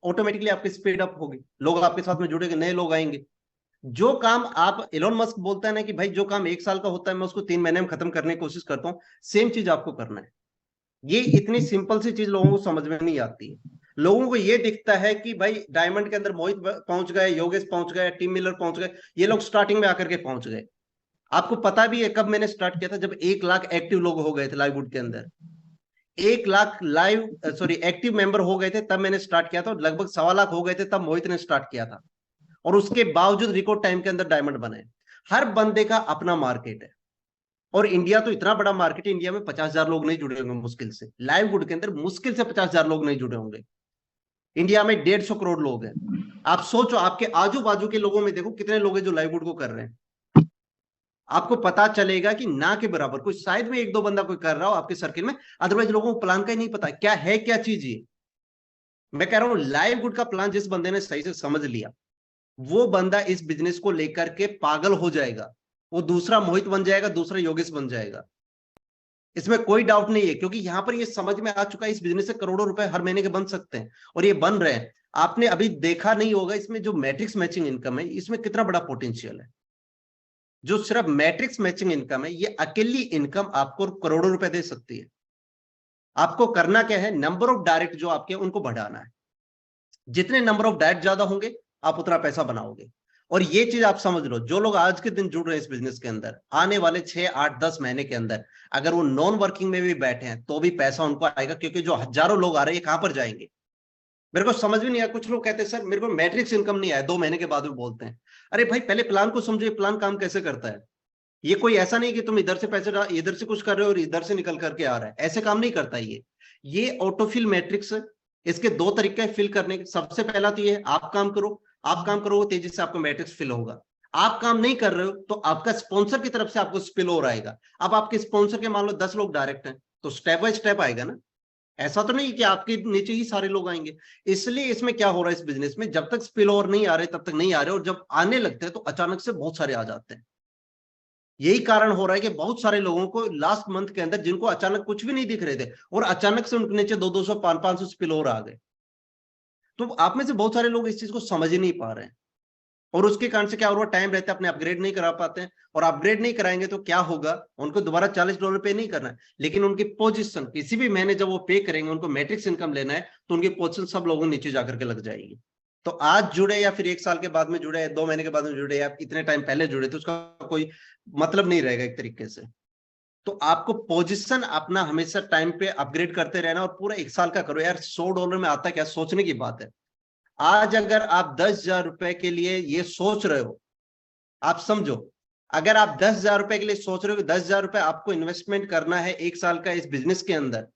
ऑटोमेटिकली आपकी स्पीड अप होगी, लोग आपके साथ में जुड़ेंगे, नए लोग आएंगे। जो काम आप, एलोन मस्क बोलता है ना कि भाई जो काम 1 साल का होता है मैं उसको 3 महीने में खत्म करने की कोशिश करता हूं, सेम चीज आपको करना है। ये इतनी सिंपल सी चीज लोगों को समझ में नहीं आती है। लोगों को ये दिखता है कि भाई डायमंड के अंदर मोहित पहुंच गए, योगेश पहुंच गए, टिम मिलर पहुंच गए, ये लोग स्टार्टिंग में आकर के पहुंच गए। आपको पता भी है कब मैंने स्टार्ट किया था? जब 1 लाख एक्टिव लोग हो गए थे लाइववुड के अंदर, 1 लाख एक्टिव मेंबर हो गए थे, तब मैंने स्टार्ट किया था। लगभग 1.25 लाख हो गए थे तब मोहित ने स्टार्ट किया था, और उसके बावजूद रिकॉर्ड टाइम के अंदर डायमंड बने। हर बंदे का अपना मार्केट है, और इंडिया तो इतना बड़ा मार्केट है, इंडिया में 50,000 लोग नहीं जुड़े होंगे मुश्किल से, लाइव गुड के अंदर मुश्किल से 50,000 लोग नहीं जुड़े होंगे। इंडिया में 150 करोड़ लोग हैं। आप सोचो, आपके आजू बाजू के लोगों में देखो कितने लोग हैं जो लाइव गुड को कर रहे हैं। आपको पता चलेगा कि ना के बराबर, कोई शायद में 1-2 बंदा कोई कर रहा हो आपके सर्किल में, अदरवाइज लोगों को प्लान का ही नहीं पता क्या है, क्या चीज ये। मैं कह रहा हूं लाइव गुड का प्लान जिस बंदे ने सही से समझ लिया, वो बंदा इस बिजनेस को लेकर के पागल हो जाएगा, वो दूसरा मोहित बन जाएगा, दूसरा योगेश बन जाएगा। इसमें कोई डाउट नहीं है, क्योंकि यहां पर ये समझ में आ चुका है इस बिजनेस से करोड़ों रुपए हर महीने के बन सकते हैं, और ये बन रहे हैं। आपने अभी देखा नहीं होगा इसमें जो मैट्रिक्स मैचिंग इनकम है, इसमें कितना बड़ा पोटेंशियल है। जो सिर्फ मैट्रिक्स मैचिंग इनकम है, ये अकेली इनकम आपको करोड़ों रुपए दे सकती है। आपको करना क्या है, नंबर ऑफ डायरेक्ट जो आपके उनको बढ़ाना है। जितने नंबर ऑफ डायरेक्ट ज्यादा होंगे आप उतना पैसा बनाओगे। और ये चीज आप समझ लो, जो लोग आज के दिन जुड़ रहे हैं इस बिजनेस के अंदर, आने वाले 6, 8, 10 महीने के अंदर अगर वो नॉन वर्किंग में भी बैठे हैं तो भी पैसा उनको आएगा, क्योंकि जो हजारों लोग आ रहे हैं कहां पर जाएंगे। मेरे को समझ में नहीं आया, कुछ लोग कहते हैं सर मेरे को मैट्रिक्स इनकम नहीं आया, 2 महीने के बाद भी बोलते हैं। अरे भाई पहले प्लान को समझो, प्लान काम कैसे करता है। ये कोई ऐसा नहीं कि तुम इधर से पैसे इधर से कुछ कर रहे हो और इधर से निकल करके आ रहा है, ऐसे काम नहीं करता ये ऑटोफिल मैट्रिक्स। इसके 2 तरीके हैं फिल करने के। सबसे पहला तो ये है, आप काम करो, आप काम करोगे तेजी से आपको मैट्रिक्स फिल होगा। आप काम नहीं कर रहे हो तो आपका स्पॉन्सर की तरफ से आपको स्पिल ओवर आएगा। अब आपके स्पॉन्सर के मान लो 10 लोग डायरेक्ट हैं, तो स्टेप बाय स्टेप आएगा ना। ऐसा तो नहीं कि आपके नीचे ही सारे लोग आएंगे। इसलिए इसमें क्या हो रहा है इस बिजनेस में, जब तक स्पिल ओवर नहीं आ रहे तब तक नहीं आ रहे, और जब आने लगते हैं तो अचानक से बहुत सारे आ जाते हैं। यही कारण हो रहा है कि बहुत सारे लोगों को लास्ट मंथ के अंदर, जिनको अचानक कुछ भी नहीं दिख रहे थे, और अचानक से उनके नीचे 200, 500 स्पिल ओवर आ गए। तो आप में से बहुत सारे लोग इस चीज को समझ ही नहीं पा रहे हैं, और उसके कारण से क्या हो रहा है, टाइम रहता है अपने अपग्रेड नहीं करा पाते हैं, और अपग्रेड नहीं कराएंगे तो क्या होगा, उनको दोबारा $40 पे नहीं करना है, लेकिन उनकी पोजीशन किसी भी महीने जब वो पे करेंगे, उनको मैट्रिक्स इनकम लेना है, तो उनकी पोजीशन सब लोगों नीचे जाकर के लग जाएगी। तो आज जुड़े या फिर 1 साल के बाद में जुड़े या 2 महीने के बाद में जुड़े या इतने टाइम पहले जुड़े, तो उसका कोई मतलब नहीं रहेगा एक तरीके से। तो आपको पोजीशन अपना हमेशा टाइम पे अपग्रेड करते रहना, और पूरा 1 साल का करो यार। $100 में आता क्या, सोचने की बात है। आज अगर आप 10,000 रुपए के लिए ये सोच रहे हो, आप समझो, अगर आप 10,000 रुपए के लिए सोच रहे हो कि 10,000 रुपए आपको इन्वेस्टमेंट करना है 1 साल का इस बिजनेस के अंदर,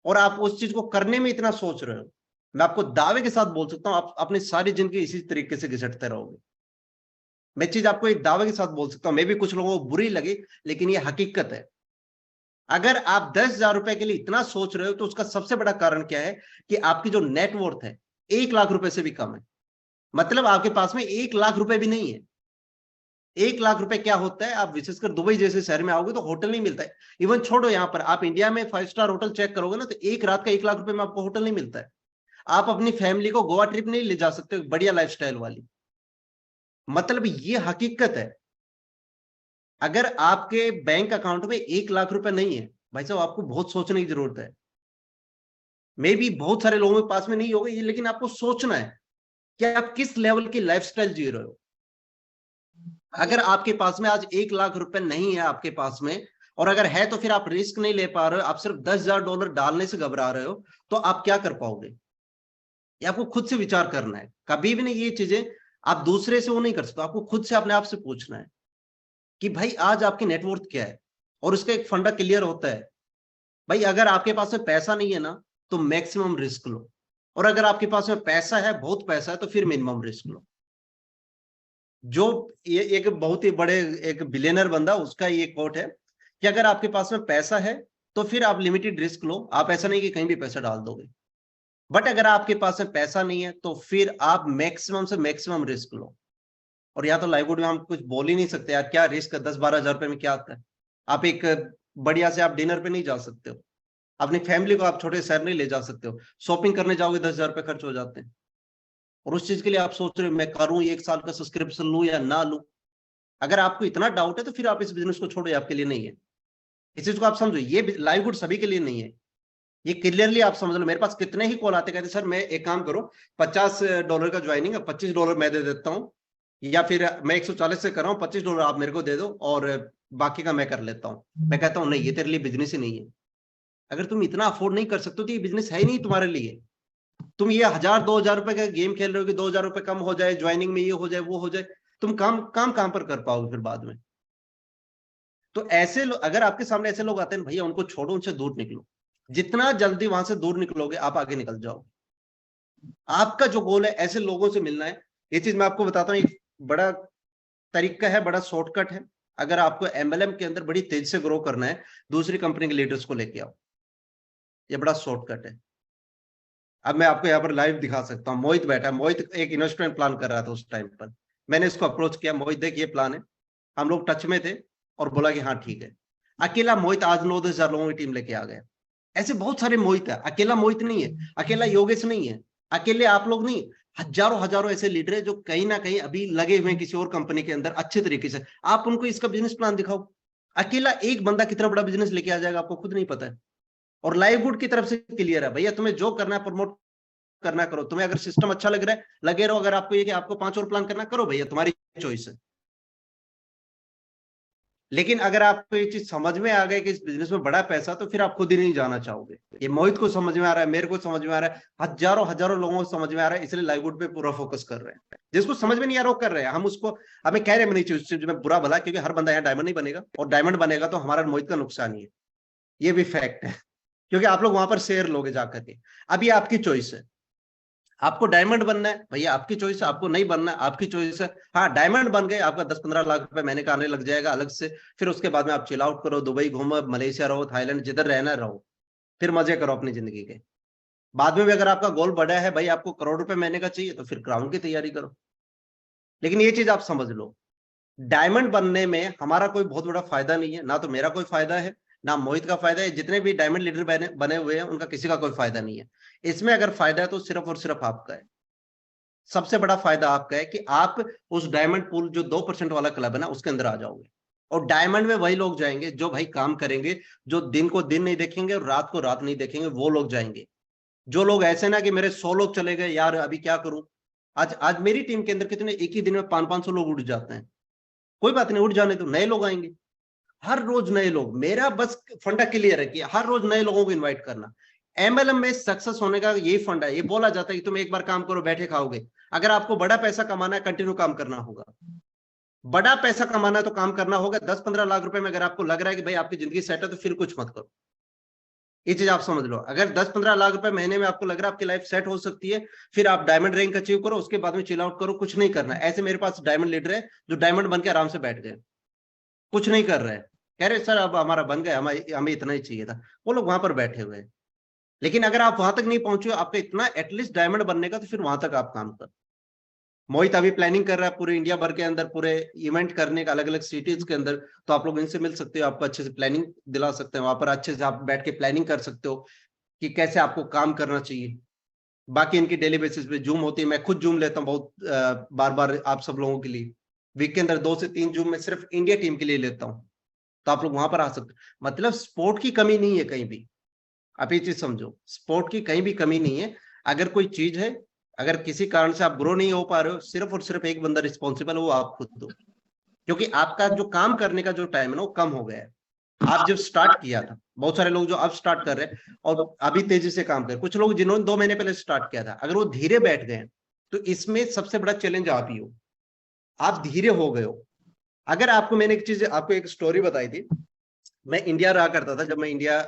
और आप उस चीज को करने में इतना सोच रहे हो, मैं आपको दावे के साथ बोल सकता हूं आप अपनी सारी जिंदगी इसी तरीके से घिसटते रहोगे। मैं चीज आपको एक दावे के साथ बोल सकता हूं, मे भी कुछ लोगों को बुरी लगे, लेकिन ये हकीकत है। अगर आप 10,000 रुपए के लिए इतना सोच रहे हो, तो उसका सबसे बड़ा कारण क्या है कि आपकी जो नेटवर्थ है 1 लाख रुपए से भी कम है। मतलब आपके पास में 1 लाख रुपए भी नहीं है। 1 लाख रुपए क्या होता है, आप विशेषकर दुबई जैसे शहर में आओगे तो होटल नहीं मिलता है। इवन छोड़ो, यहां पर आप इंडिया में 5 स्टार होटल चेक करोगे ना, तो एक रात का 1 लाख रुपए में आपको होटल नहीं मिलता है। आप अपनी फैमिली को गोवा ट्रिप नहीं ले जा सकते बढ़िया लाइफस्टाइल वाली। मतलब ये हकीकत है। अगर आपके बैंक अकाउंट में 1 लाख रुपए नहीं है, भाई साहब आपको बहुत सोचने की जरूरत है। मे भी बहुत सारे लोगों के पास में नहीं होगा ये, लेकिन आपको सोचना है कि आप किस लेवल की लाइफस्टाइल जी रहे हो। अगर आपके पास में आज 1 लाख रुपए नहीं है आपके पास में, और अगर है तो फिर आप रिस्क नहीं ले पा रहे हो, आप सिर्फ $10,000 डालने से घबरा रहे हो, तो आप क्या कर पाओगे, ये आपको खुद से विचार करना है। कभी भी नहीं ये चीजें आप दूसरे से वो नहीं कर सकते, आपको खुद से अपने आप से पूछना है कि भाई आज आपकी नेटवर्थ क्या है, और उसका एक फंडा क्लियर होता है। भाई अगर आपके पास में पैसा नहीं है ना, तो मैक्सिमम रिस्क लो, और अगर आपके पास में पैसा है, बहुत पैसा है, तो फिर मिनिमम रिस्क लो। जो ये एक बहुत ही बड़े एक बिलियनर बंदा, उसका ये कोट है कि अगर आपके पास में पैसा है तो फिर आप लिमिटेड रिस्क लो, आप ऐसा नहीं कि कहीं भी पैसा डाल दोगे। बट अगर आपके पास में पैसा नहीं है तो फिर आप मैक्सिमम से मैक्सिमम रिस्क लो। और या तो लाइववुड में हम कुछ बोल ही नहीं सकते यार, क्या रिस्क है, 10-12 हजार रुपए में क्या आता है। आप एक बढ़िया से आप डिनर पे नहीं जा सकते हो, अपनी फैमिली को आप छोटे शहर नहीं ले जा सकते हो, शॉपिंग करने जाओगे 10,000 रुपए खर्च हो जाते हैं। और उस चीज के लिए आप सोच रहे हो मैं करूं 1 साल का सब्सक्रिप्शन लूं या ना लूं। अगर आपको इतना डाउट है तो फिर आप इस बिजनेस को छोड़ो, आपके लिए नहीं है। इस चीज को आप समझो, ये लाइववुड सभी के लिए नहीं है। ये क्लियरली आप समझ लो। मेरे पास कितने ही कॉल आते, कहते सर मैं एक काम करो, $50 का ज्वाइनिंग है, $25 मैं दे देता हूँ, या फिर मैं 140 से कर रहा हूँ, $25 आप मेरे को दे दो और बाकी का मैं कर लेता हूँ। मैं कहता हूँ नहीं, ये तेरे लिए बिजनेस ही नहीं है। अगर तुम इतना अफोर्ड नहीं कर सकते तो ये बिजनेस है ही नहीं तुम्हारे लिए। तुम ये 1,000-2,000 रुपए का गेम खेल रहे हो कि 2,000 रुपए कम हो जाए, ज्वाइनिंग में ये हो जाए वो हो जाए, तुम काम पर कर पाओगे फिर बाद में। तो ऐसे अगर आपके सामने ऐसे लोग आते हैं, भैया उनको छोड़ो, उनसे दूर निकलो। जितना जल्दी वहां से दूर निकलोगे आप आगे निकल जाओगे। आपका जो गोल है ऐसे लोगों से मिलना है। ये चीज मैं आपको बताता हूँ, एक बड़ा तरीका है, बड़ा शॉर्टकट है। अगर आपको MLM के अंदर बड़ी तेजी से ग्रो करना है, दूसरी कंपनी के लीडर्स को लेके आओ, ये बड़ा शॉर्टकट है। अब मैं आपको यहाँ पर लाइव दिखा सकता हूँ। मोहित बैठा है, मोहित एक इन्वेस्टमेंट प्लान कर रहा था उस टाइम पर। मैंने इसको अप्रोच किया, मोहित देख ये प्लान है। हम लोग टच में थे और बोला कि हाँ ठीक है। अकेला मोहित आज 9-10 हजार लोगों की टीम लेके आ गया। ऐसे बहुत सारे मोहित है, अकेला मोहित नहीं है, अकेला योगेश नहीं है। अकेले आप लोग नहीं, हजारों हजारों ऐसे लीडर है जो कहीं ना कहीं अभी लगे हुए हैं किसी और कंपनी के अंदर अच्छे तरीके से। आप उनको इसका बिजनेस प्लान दिखाओ। अकेला एक बंदा कितना बड़ा बिजनेस लेके आ जाएगा आपको खुद नहीं पता है। और लाइववुड की तरफ से क्लियर है, भैया तुम्हें जो करना है प्रमोट करना करो, तुम्हें अगर सिस्टम अच्छा लग रहा है लगे रहो, अगर आपको ये कि आपको 5 और प्लान करना करो भैया, तुम्हारी चॉइस है। लेकिन अगर आपको ये चीज समझ में आ गई कि इस बिजनेस में बड़ा पैसा, तो फिर आप खुद ही नहीं जाना चाहोगे। ये मोहित को समझ में आ रहा है, मेरे को समझ में आ रहा है, हजारों हजारों लोगों को समझ में आ रहा है, इसलिए लाइववुड पे पूरा फोकस कर रहे हैं। जिसको समझ में नहीं आ रहा वो कर रहे हैं, हम उसको हमें कह रहे हैं नहीं उस चीज में बुरा भला, क्योंकि हर बंदा यहाँ डायमंड नहीं बनेगा, और डायमंड बनेगा तो हमारा मोहित का नुकसान ही है, ये भी फैक्ट है। क्योंकि आप लोग वहां पर शेयर लोगे जाकर के। अभी आपकी चॉइस है, आपको डायमंड बनना है भैया आपकी चॉइस है, आपको नहीं बनना है आपकी चॉइस है। हाँ डायमंड बन गए, आपका 10-15 लाख रुपए महीने का आने लग जाएगा अलग से। फिर उसके बाद में आप चिल आउट करो, दुबई घूमो, मलेशिया रहो, थाईलैंड, जिधर रहना रहो, फिर मजे करो अपनी जिंदगी के। बाद में भी अगर आपका गोल बड़ा है भाई, आपको करोड़ रुपए महीने का चाहिए, तो फिर क्राउन की तैयारी करो। लेकिन ये चीज आप समझ लो, डायमंड बनने में हमारा कोई बहुत बड़ा फायदा नहीं है, ना तो मेरा कोई फायदा है ना मोहित का फायदा है, जितने भी डायमंड लीडर बने हुए हैं उनका किसी का कोई फायदा नहीं है। इसमें अगर फायदा है तो सिर्फ और सिर्फ आपका है। सबसे बड़ा फायदा आपका है कि आप उस डायमंड पूल जो 2% वाला क्लब है ना उसके अंदर आ जाओगे। और डायमंड में वही लोग जाएंगे जो भाई काम करेंगे, जो दिन को दिन नहीं देखेंगे और रात को रात नहीं देखेंगे, वो लोग जाएंगे। जो लोग ऐसे ना कि मेरे 100 लोग चले गए यार अभी क्या करूं। आज आज मेरी टीम के अंदर कितने एक ही दिन में 500-500 लोग उठ जाते हैं। कोई बात नहीं, उठ जाने तो नए लोग आएंगे, हर रोज नए लोग। मेरा बस फंडा क्लियर है कि हर रोज नए लोगों को इनवाइट करना। एमएलएम में सक्सेस होने का यही फंडा है। ये बोला जाता है कि तुम एक बार काम करो बैठे खाओगे। अगर आपको बड़ा पैसा कमाना है कंटिन्यू काम करना होगा। बड़ा पैसा कमाना है तो काम करना होगा। 10-15 लाख रुपए में अगर आपको लग रहा है कि भाई आपकी जिंदगी सेट है, तो फिर कुछ मत करो। ये चीज आप समझ लो, अगर 10-15 लाख रुपए महीने में आपको लग रहा है आपकी लाइफ सेट हो सकती है, फिर आप डायमंड रैंक अचीव करो, उसके बाद में चिल आउट करो, कुछ नहीं करना। ऐसे मेरे पास डायमंड लीडर है जो डायमंड बन के आराम से बैठ गए, कुछ नहीं कर रहे हैं, कह रहे सर अब हमारा बन गया, हमें इतना ही चाहिए था। वो लोग वहां पर बैठे हुए हैं। लेकिन अगर आप वहां तक नहीं पहुंचे, आपका इतना एटलीस्ट डायमंड बनने का, तो फिर वहां तक आप काम कर। मोहित अभी प्लानिंग कर रहा है पूरे इंडिया भर के अंदर पूरे इवेंट करने का, अलग अलग सिटीज के अंदर। तो आप लोग इनसे मिल सकते हो, आपको अच्छे से प्लानिंग दिला सकते हैं, वहां पर अच्छे से आप बैठ के प्लानिंग कर सकते हो कि कैसे आपको काम करना चाहिए। बाकी इनकी डेली बेसिस पे जूम होती है, मैं खुद जूम लेता हूँ बहुत बार बार आप सब लोगों के लिए। वीक के अंदर 2 से 3 जूम मैं सिर्फ इंडिया टीम के लिए लेता हूँ। तो आप लोग वहां पर आ सकते हो। मतलब स्पोर्ट की कमी नहीं है कहीं भी। आप ये चीज समझो, स्पोर्ट की कहीं भी कमी नहीं है। अगर कोई चीज है, अगर किसी कारण से आप ग्रो नहीं हो पा रहे हो, सिर्फ और सिर्फ एक बंदा रिस्पॉन्सिबल है, वो आप खुद दो। क्योंकि आपका जो काम करने का जो टाइम है ना वो कम हो गया है। आप जब स्टार्ट किया था, बहुत सारे लोग जो अब स्टार्ट कर रहे हैं और अभी तेजी से काम कर रहे हैं, कुछ लोग जिन्होंने 2 महीने पहले स्टार्ट किया था, अगर वो धीरे बैठ गए, तो इसमें सबसे बड़ा चैलेंज आप ही हो। आप धीरे हो गए हो। अगर आपको मैंने एक चीज, आपको एक स्टोरी बताई थी। मैं इंडिया रहा करता था, जब मैं इंडिया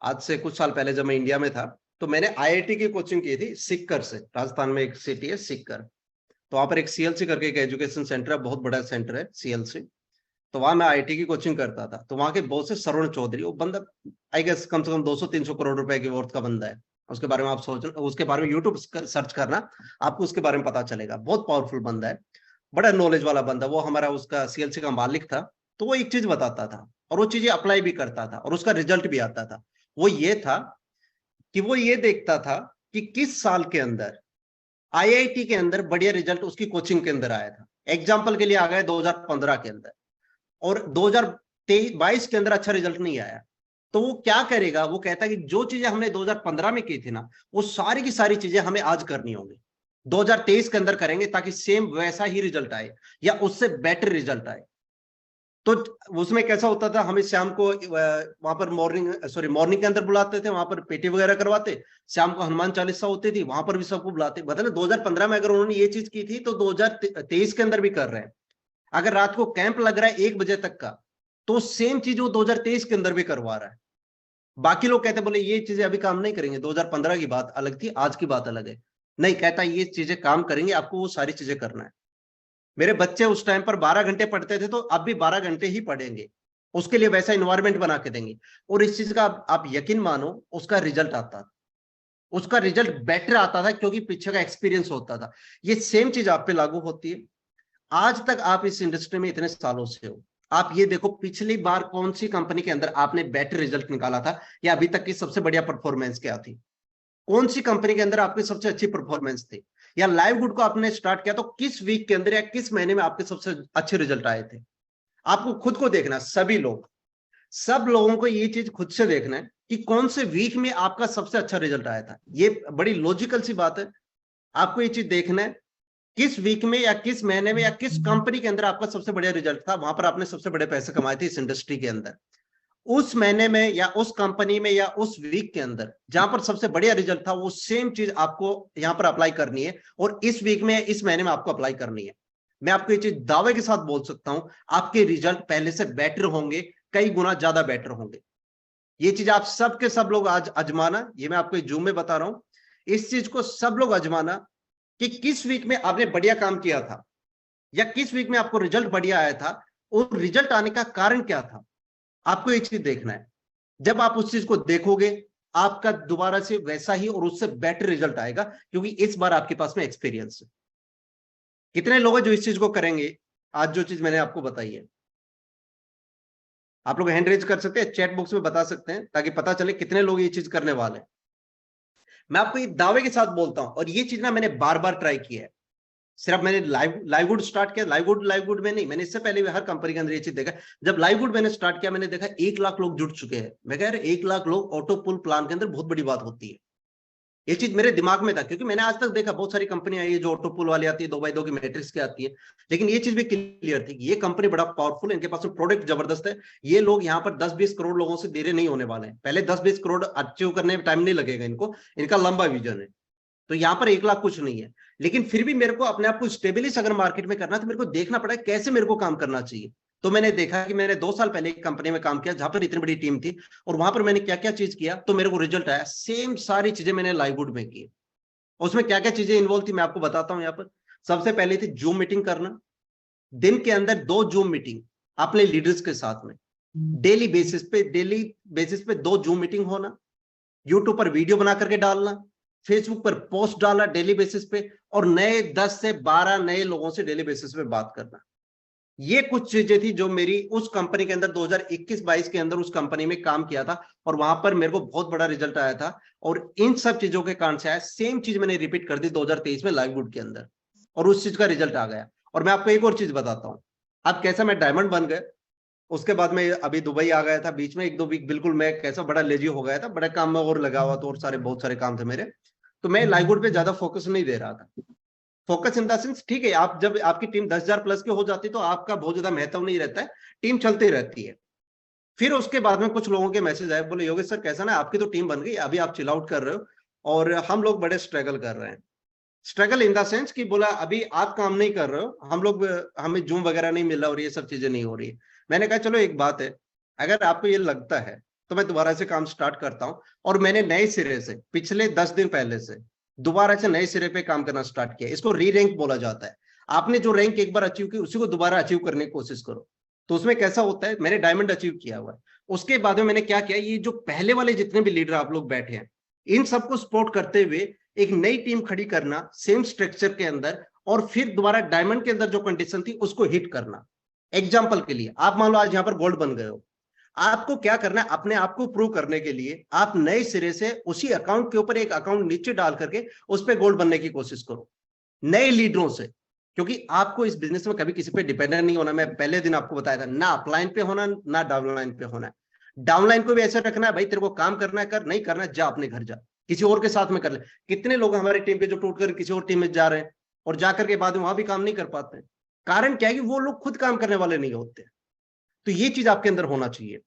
आज से कुछ साल पहले जब मैं इंडिया में था, तो मैंने आईआईटी की कोचिंग की थी सिक्कर से। राजस्थान में एक सिटी है सिक्कर, तो वहां पर एक सीएलसी करके एक एजुकेशन सेंटर है, बहुत बड़ा सेंटर है सीएलसी। तो वहां मैं आईटी की कोचिंग करता था। तो वहां के बॉस है श्रवण चौधरी, वो बंदा आई गेस कम से कम 200-300 करोड़ रुपए की वर्थ का बंदा है। उसके बारे में आप सोच, उसके बारे में यूट्यूब सर्च करना, आपको उसके बारे में पता चलेगा। बहुत पावरफुल बंदा है, बड़ा नॉलेज वाला बंदा। वो हमारा उसका सीएलसी का मालिक था। तो वो एक चीज बताता था और वो चीजें अप्लाई भी करता था और उसका रिजल्ट भी आता था। वो ये था कि वो ये देखता था कि किस साल के अंदर आईआईटी के अंदर बढ़िया रिजल्ट उसकी कोचिंग के अंदर आया था। एग्जाम्पल के लिए आ गए 2015 के अंदर, और 2022 के अंदर अच्छा रिजल्ट नहीं आया। तो वो क्या करेगा, वो कहता है कि जो चीजें हमने 2015 में की थी ना, वो सारी की सारी चीजें हमें आज करनी होंगी, 2023 के अंदर करेंगे, ताकि सेम वैसा ही रिजल्ट आए या उससे बेटर रिजल्ट आए। तो उसमें कैसा होता था, हमें शाम को वहां पर मॉर्निंग के अंदर बुलाते थे, वहां पर पेटी वगैरह करवाते। शाम को हनुमान चालीसा होती थी, वहां पर भी सबको बुलाते। मतलब 2015 में अगर उन्होंने ये चीज की थी, तो 2023 के अंदर भी कर रहे हैं। अगर रात को कैंप लग रहा है 1 बजे तक का, तो सेम चीज वो 2023 के अंदर भी करवा रहा है। बाकी लोग कहते बोले ये चीजें अभी काम नहीं करेंगे, 2015 की बात अलग थी, आज की बात अलग है। नहीं, कहता ये चीजें काम करेंगे, आपको वो सारी चीजें करना है। मेरे बच्चे उस टाइम पर 12 घंटे पढ़ते थे, तो अब भी 12 घंटे ही पढ़ेंगे। उसके लिए वैसा इन्वायरमेंट बना के देंगे। और इस चीज का आप यकीन मानो, उसका रिजल्ट आता था, उसका रिजल्ट बेटर आता था, क्योंकि पीछे का एक्सपीरियंस होता था। ये सेम चीज आप पे लागू होती है। आज तक आप इस इंडस्ट्री में इतने सालों से हो, आप ये देखो पिछली बार कौन सी कंपनी के अंदर आपने बेटर रिजल्ट निकाला था, या अभी तक की सबसे बढ़िया परफॉर्मेंस क्या थी। कौन सी कंपनी के अंदर आपकी सबसे अच्छी परफॉर्मेंस थी, या लाइववुड को आपने स्टार्ट किया तो किस वीक के अंदर या किस महीने में आपके सबसे अच्छे रिजल्ट आए थे। आपको खुद को देखना, सभी लोग, सब लोगों को ये चीज खुद से देखना है कि कौन से वीक में आपका सबसे अच्छा रिजल्ट आया था। ये बड़ी लॉजिकल सी बात है। आपको ये चीज देखना है किस वीक में या किस महीने में या किस कंपनी के अंदर आपका सबसे बढ़िया रिजल्ट था, वहां पर आपने सबसे बड़े पैसे कमाए थे इस इंडस्ट्री के अंदर। उस महीने में या उस कंपनी में या उस वीक के अंदर जहां पर सबसे बढ़िया रिजल्ट था, वो सेम चीज आपको यहां पर अप्लाई करनी है, और इस वीक में इस महीने में आपको अप्लाई करनी है। मैं आपको ये चीज दावे के साथ बोल सकता हूं, आपके रिजल्ट पहले से बेटर होंगे, कई गुना ज्यादा बेटर होंगे। ये चीज आप सब के सब लोग आज आजमाना, ये मैं आपको जूम में बता रहा हूं, इस चीज को सब लोग आजमाना कि किस वीक में आपने बढ़िया काम किया था या किस वीक में आपको रिजल्ट बढ़िया आया था, और रिजल्ट आने का कारण क्या था। आपको एक चीज देखना है। जब आप उस चीज को देखोगे, आपका दोबारा से वैसा ही और उससे बेटर रिजल्ट आएगा, क्योंकि इस बार आपके पास में एक्सपीरियंस है। कितने लोग हैं जो इस चीज को करेंगे, आज जो चीज मैंने आपको बताई है। आप लोग हैंड रेज कर सकते हैं, चैट बॉक्स में बता सकते हैं, ताकि पता चले कितने लोग ये चीज करने वाले हैं। मैं आपको ये दावे के साथ बोलता हूं, और ये चीज ना मैंने बार बार ट्राई किया है। सिर्फ मैंने लाइववुड स्टार्ट किया, लाइववुड में नहीं, मैंने इससे पहले भी हर कंपनी के अंदर ये चीज देखा। जब लाइववुड मैंने स्टार्ट किया, मैंने देखा 1 लाख लोग जुड़ चुके हैं। मैं कह रहा 1 लाख लोग ऑटो पुल प्लान के अंदर बहुत बड़ी बात होती है। ये चीज मेरे दिमाग में था, क्योंकि मैंने आज तक देखा बहुत सारी कंपनियां आई है जो ऑटो पुल वाली आती है, 2x2 की मैट्रिक्स की आती है, लेकिन ये चीज भी क्लियर थी कि ये कंपनी बड़ा पावरफुल है, इनके पास प्रोडक्ट जबरदस्त है। ये लोग यहाँ पर 10-20 करोड़ लोगों से देरे नहीं होने वाले हैं। पहले 10-20 करोड़ अचीव करने में टाइम नहीं लगेगा इनको, इनका लंबा विजन है। तो यहाँ पर 1 लाख कुछ नहीं है, लेकिन फिर भी मेरे को अपने आप को स्टेबलिश अगर मार्केट में करना, तो मेरे को देखना पड़ा कैसे मेरे को काम करना चाहिए। तो मैंने देखा कि मैंने 2 साल पहले एक कंपनी में काम किया जहां पर इतनी बड़ी टीम थी, और वहां पर मैंने क्या क्या चीज किया तो मेरे को रिजल्ट आया। सेम सारी चीजें मैंने लाइववुड में की। उसमें क्या क्या चीजें इन्वॉल्व थी मैं आपको बताता हूं। यहाँ पर सबसे पहले थी जूम मीटिंग करना। दिन के अंदर 2 जूम मीटिंग अपने लीडर्स के साथ में, डेली बेसिस पे 2 जूम मीटिंग होना। यूट्यूब पर वीडियो बना करके डालना, फेसबुक पर पोस्ट डालना डेली बेसिस पे, और नए 10 से 12 नए लोगों से डेली बेसिस पे बात करना। ये कुछ चीजें थी जो मेरी उस कंपनी के अंदर 2021-22 के अंदर उस कंपनी में काम किया था, और वहां पर मेरे को बहुत बड़ा रिजल्ट आया था। और इन सब चीजों के कारण से आया, सेम चीज मैंने रिपीट कर दी 2023 में लाइववुड के अंदर, और उस चीज का रिजल्ट आ गया। और मैं आपको एक और चीज बताता हूँ, अब कैसा मैं डायमंड बन गया। उसके बाद में अभी दुबई आ गया था, बीच में 1-2 वीक बिल्कुल मैं कैसा बड़ा लेजी हो गया था, बड़े काम में और लगा हुआ था, और बहुत सारे काम थे मेरे। तो मैं लाइववुड पे ज्यादा फोकस नहीं दे रहा था। फोकस इन द सेंस, ठीक है, आप जब आपकी टीम 10,000 प्लस की हो जाती है तो आपका बहुत ज्यादा महत्व नहीं रहता है, टीम चलती रहती है। फिर उसके बाद में कुछ लोगों के मैसेज आए, बोले योगेश सर कैसा ना, आपकी तो टीम बन गई, अभी आप चिल आउट कर रहे हो, और हम लोग बड़े स्ट्रगल कर रहे हैं। स्ट्रगल इन द सेंस कि बोला अभी आप काम नहीं कर रहे हो, हमें जूम वगैरह नहीं मिल रहा और ये सब चीजें नहीं हो रही है। मैंने कहा चलो एक बात है, अगर आपको ये लगता है तो मैं दोबारा से काम स्टार्ट करता हूं। और मैंने नए सिरे से पिछले 10 दिन पहले से दोबारा से नए सिरे पे काम करना स्टार्ट किया। इसको री रैंक बोला जाता है। आपने जो रैंक एक बार अचीव की, उसी को दोबारा अचीव करने की कोशिश करो। तो उसमें कैसा होता है, मैंने डायमंड अचीव किया हुआ है। उसके बाद में मैंने क्या किया, ये जो पहले वाले जितने भी लीडर आप लोग बैठे हैं, इन सबको सपोर्ट करते हुए एक नई टीम खड़ी करना सेम स्ट्रक्चर के अंदर, और फिर दोबारा डायमंड के अंदर जो कंडीशन थी उसको हिट करना। एग्जाम्पल के लिए, आप मान लो आज यहाँ पर गोल्ड बन गए हो, आपको क्या करना है, अपने आप को प्रूव करने के लिए आप नए सिरे से उसी अकाउंट के ऊपर एक अकाउंट नीचे डाल करके उस पर गोल्ड बनने की कोशिश करो, नए लीडरों से। क्योंकि आपको इस बिजनेस में कभी किसी पे डिपेंडेंट नहीं होना। मैं पहले दिन आपको बताया था, ना अपलाइन पे होना, ना डाउनलाइन पे होना है। डाउनलाइन को भी ऐसे रखना है, भाई तेरे को काम करना है कर, नहीं करना है जा अपने घर जा, किसी और के साथ में कर ले। कितने लोग हमारी टीम पे जो टूट कर किसी और टीम में जा रहे हैं, और जाकर के बाद में वहां भी काम नहीं कर पाते। कारण क्या है कि वो लोग खुद काम करने वाले नहीं होते। तो ये चीज आपके अंदर होना चाहिए।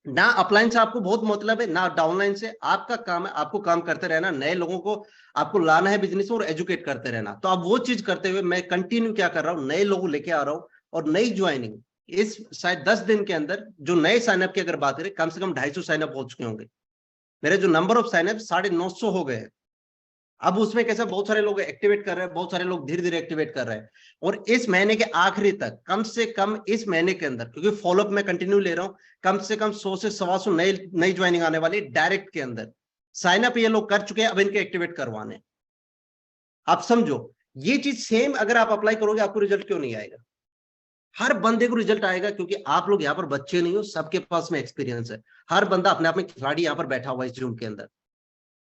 ना अपलाइन से आपको बहुत मतलब है, ना डाउनलाइन से। आपका काम है, आपको काम करते रहना, नए लोगों को आपको लाना है बिजनेस में और एजुकेट करते रहना। तो अब वो चीज करते हुए मैं कंटिन्यू क्या कर रहा हूँ, नए लोगों लेके आ रहा हूँ, और नई ज्वाइनिंग इस शायद 10 दिन के अंदर जो नए साइनअप की अगर बात करें, कम से कम 250 साइनअप हो चुके होंगे। मेरे जो नंबर ऑफ साइनअप 950 हो गए। अब उसमें कैसा, बहुत सारे लोग एक्टिवेट कर रहे हैं, बहुत सारे लोग धीरे धीरे एक्टिवेट कर रहे हैं। और इस महीने के आखिरी तक, कम से कम इस महीने के अंदर, क्योंकि फॉलोअप मैं कंटिन्यू ले रहा हूं, कम से कम 100 से 125 नई ज्वाइनिंग आने वाली डायरेक्ट के अंदर। साइनअप ये लोग कर चुके हैं, अब इनके एक्टिवेट करवाने। आप समझो, ये चीज सेम अगर आप अप्लाई करोगे, आपको रिजल्ट क्यों नहीं आएगा? हर बंदे को रिजल्ट आएगा, क्योंकि आप लोग यहाँ पर बच्चे नहीं हो, सबके पास में एक्सपीरियंस है। हर बंदा अपने आप में खिलाड़ी यहाँ पर बैठा हुआ है इस जूम के अंदर।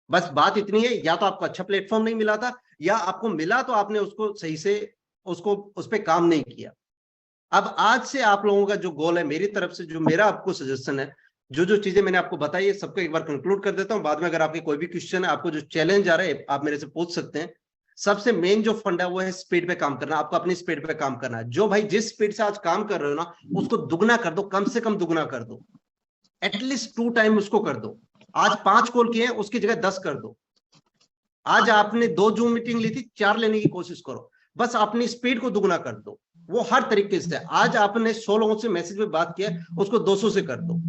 बस बात इतनी है, या तो आपको अच्छा प्लेटफॉर्म नहीं मिला था, या आपको मिला तो आपने उसको सही से उसको उस पर काम नहीं किया। अब आज से आप लोगों का जो गोल है, मेरी तरफ से जो मेरा आपको सजेशन है, जो जो चीजें मैंने आपको बताई है सबको एक बार कंक्लूड कर देता हूं। बाद में अगर आपके कोई भी क्वेश्चन है, आपको जो चैलेंज आ रहा है, आप मेरे से पूछ सकते हैं। सबसे मेन जो फंड है वो है स्पीड पे काम करना। आपको अपनी स्पीड पे काम करना है। जो भाई जिस स्पीड से आज काम कर रहे हो ना, उसको दुगना कर दो, कम से कम दुगना कर दो, एटलीस्ट 2 टाइम उसको कर दो। आज 5 कॉल किए हैं, उसकी जगह 10 कर दो। आज आपने 2 जूम मीटिंग ली थी, 4 लेने की कोशिश करो। बस अपनी स्पीड को दुगना कर दो, वो हर तरीके से। आज आपने 100 लोगों से मैसेज पे बात किया, उसको 200 से कर दो।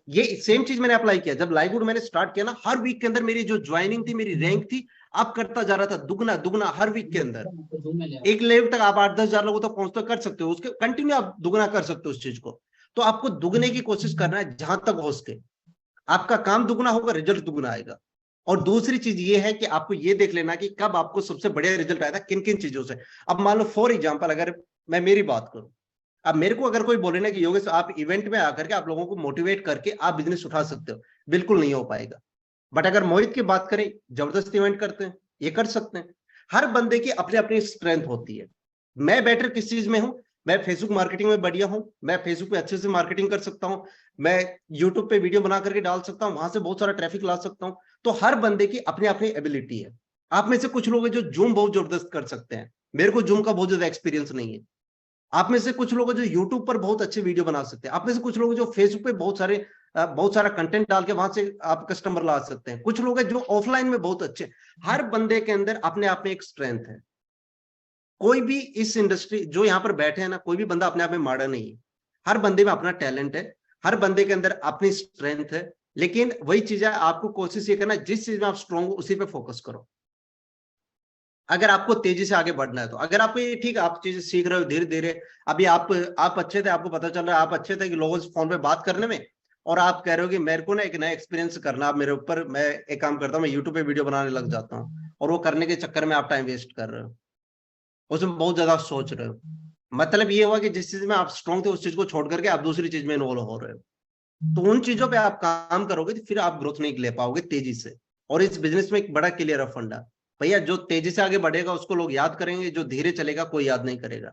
ये सेम चीज मैंने अप्लाई किया जब लाइववुड मैंने स्टार्ट किया ना। हर वीक के अंदर मेरी जो ज्वाइनिंग थी, मेरी रैंक थी, आप करता जा रहा था दुगना दुगना हर वीक के अंदर। एक लेवल तक आप 8-10 हजार लोगों तक पहुंचते कर सकते हो, उसके कंटिन्यू आप दुगना कर सकते हो उस चीज को। तो आपको दुगने की कोशिश करना है जहां तक हो सके। आपका काम दुगना होगा, रिजल्ट दुगना आएगा। और दूसरी चीज ये है कि आपको ये देख लेना कि कब आपको सबसे बढ़िया रिजल्ट आया था, किन किन चीजों से। अब मान लो फॉर एग्जांपल, अगर मैं मेरी बात करूं, अब मेरे को अगर कोई बोले ना कि योगेश आप इवेंट में आकर के आप लोगों को मोटिवेट करके आप बिजनेस उठा सकते हो, बिल्कुल नहीं हो पाएगा। बट अगर मोहित की बात करें, जबरदस्त इवेंट करते हैं, ये कर सकते हैं। हर बंदे की अपनी अपनी स्ट्रेंथ होती है। मैं बेटर किस चीज में हूं, मैं फेसबुक मार्केटिंग में बढ़िया हूं, मैं फेसबुक पे अच्छे से मार्केटिंग कर सकता हूं, मैं यूट्यूब पे वीडियो बना करके डाल सकता हूं, वहां से बहुत सारा ट्रैफिक ला सकता हूं। तो हर बंदे की अपनी अपनी एबिलिटी है। आप में से कुछ लोग हैं जो जूम बहुत जबरदस्त कर सकते हैं, मेरे को जूम का बहुत ज्यादा एक्सपीरियंस नहीं है। आप में से कुछ लोग हैं जो यूट्यूब पर बहुत अच्छे वीडियो बना सकते हैं। आप में से कुछ लोग जो फेसबुक पे बहुत सारा कंटेंट डाल के वहां से आप कस्टमर ला सकते हैं। कुछ लोग हैं जो ऑफलाइन में बहुत अच्छे हैं। हर बंदे के अंदर अपने आप में एक स्ट्रेंथ है। कोई भी इस इंडस्ट्री जो यहाँ पर बैठे हैं ना, कोई भी बंदा अपने आप में माड़ा नहीं है। हर बंदे में अपना टैलेंट है, हर बंदे के अंदर अपनी स्ट्रेंथ है। लेकिन वही चीज है, आपको कोशिश ये करना है जिस चीज में आप स्ट्रांग हो उसी पे फोकस करो। अगर आपको तेजी से आगे बढ़ना है तो, अगर आपको ये ठीक है, आप चीजें सीख रहे हो धीरे धीरे। अभी आप अच्छे थे, आपको पता चल रहा है आप अच्छे थे कि लोगों से फोन पे बात करने में, और आप कह रहे हो कि मेरे को ना एक नया एक्सपीरियंस करना आप मेरे ऊपर, मैं एक काम करता हूँ, मैं यूट्यूब पे वीडियो बनाने लग जाता हूँ, और वो करने के चक्कर में आप टाइम वेस्ट कर रहे हो, उसमें बहुत ज्यादा सोच रहे हो। मतलब ये हुआ कि जिस चीज में आप स्ट्रांग थे उस चीज को छोड़ करके आप दूसरी चीज में इन्वॉल्व हो रहे हो। तो उन चीजों पे आप काम करोगे तो फिर आप ग्रोथ नहीं ले पाओगे तेजी से। और इस बिजनेस में एक बड़ा क्लियर फंडा, भैया जो तेजी से आगे बढ़ेगा उसको लोग याद करेंगे, जो धीरे चलेगा कोई याद नहीं करेगा।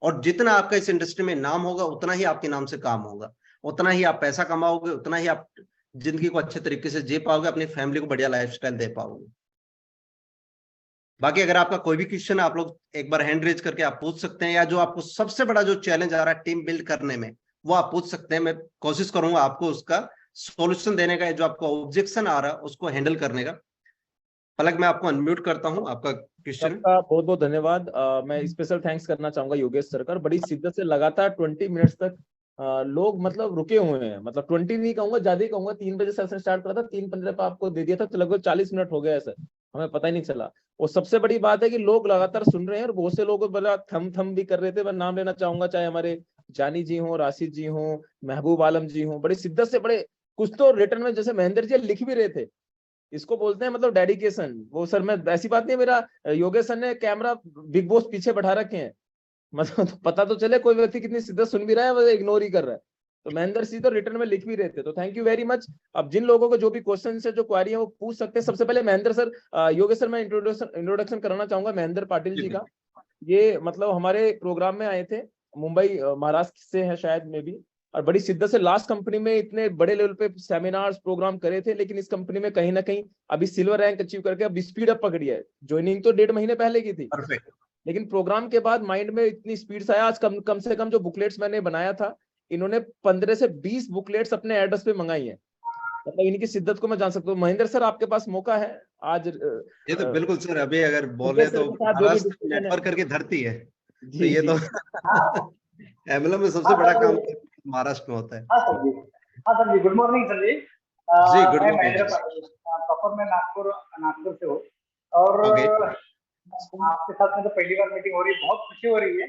और जितना आपका इस इंडस्ट्री में नाम होगा, उतना ही आपके नाम से काम होगा, उतना ही आप पैसा कमाओगे, उतना ही आप जिंदगी को अच्छे तरीके से जी पाओगे, अपनी फैमिली को बढ़िया लाइफस्टाइल दे पाओगे। बाकी अगर आपका कोई भी क्वेश्चन है, आप लोग एक बार हैंड रेज करके आप पूछ सकते हैं, या जो आपको सबसे बड़ा जो चैलेंज आ रहा है टीम बिल्ड करने में, वो आप पूछ सकते हैं। मैं कोशिश करूंगा आपको उसका सॉल्यूशन देने का, जो आपको ऑब्जेक्शन आ रहा है उसको हैंडल करने का। पलक मैं आपको अनम्यूट करता हूं, आपका क्वेश्चन। सबका बहुत बहुत धन्यवाद। मैं स्पेशल थैंक्स करना चाहूंगा योगेश सर का। बड़ी शिद्दत से लगातार 20 मिनट्स तक लोग मतलब रुके हुए हैं। मतलब 20 नहीं कहूंगा, ज्यादा ही कहूंगा। 3 बजे सेशन स्टार्ट करा था, 3:15 पे आपको दे दिया था, तो लगभग 40 मिनट हो गया है सर, हमें पता ही नहीं चला। और सबसे बड़ी बात है कि लोग लगातार सुन रहे हैं, और बहुत से लोग बड़ा थम थम भी कर रहे थे। मैं नाम लेना चाहूंगा, चाहे हमारे जानी जी हो, राशिद जी हो, महबूब आलम जी हो, बड़ी शिद्दत से, बड़े कुछ तो रिटर्न में जैसे महेंद्र जी लिख भी रहे थे। इसको बोलते हैं मतलब डेडिकेशन। वो सर, मैं ऐसी बात नहीं है, मेरा योगेश सर ने कैमरा बिग बॉस पीछे बैठा रखे हैं, मतलब तो पता तो चले कोई व्यक्ति कितनी शिद्दत सुन भी रहा है, वो इग्नोर ही कर रहा है। तो महेंद्र सिंह तो रिटर्न में लिख भी रहे थे। तो थैंक यू वेरी मच। अब जिन लोगों को जो भी क्वेश्चन है, जो क्वारी है, वो पूछ सकते हैं। सबसे पहले महेंद्र सर, योगेश सर, मैं इंट्रोडक्शन कराना चाहूंगा महेंद्र पाटिल जी का। ये मतलब हमारे प्रोग्राम में आए थे, मुंबई महाराष्ट्र से है शायद में भी। और बड़ी शिद्दत से लास्ट कंपनी में इतने बड़े लेवल पे सेमिनार्स प्रोग्राम करे थे, लेकिन इस कंपनी में कहीं ना कहीं अभी सिल्वर रैंक अचीव करके अब स्पीड अप पकड़ी है। ज्वाइनिंग तो 1.5 महीने पहले की थी, परफेक्ट। लेकिन प्रोग्राम के बाद माइंड में इतनी स्पीड से आया। आज कम से कम जो बुकलेट्स मैंने बनाया था, इन्होंने 15 से 20 बुकलेट्स अपने एड्रेस पे मंगाई है। मतलब इनकी शिद्दत को मैं जान सकता हूँ। महेंद्र सर, आपके पास मौका है आज ये तो बिल्कुल सर, अभी अगर बोले योगेश सर तो के साथ जो भी महाराष्ट्र डिस्कशन है। नेटवर्क करके धरती है, तो जी ये जी। तो एमएलएम में सबसे हाँ बड़ा सर काम जी। महाराष्ट्र में होता है। हाँ सर जी। हाँ सर जी, गुड मॉर्निंग सर जी। जी गुड मैं मॉर्निंग महेंद्र जी। पाटिल, प्रॉपर मैं नागपुर नागपुर से हूँ। और ओके। आपके साथ में तो पहली बार मीटिंग हो रही है, बहुत खुशी हो रही है।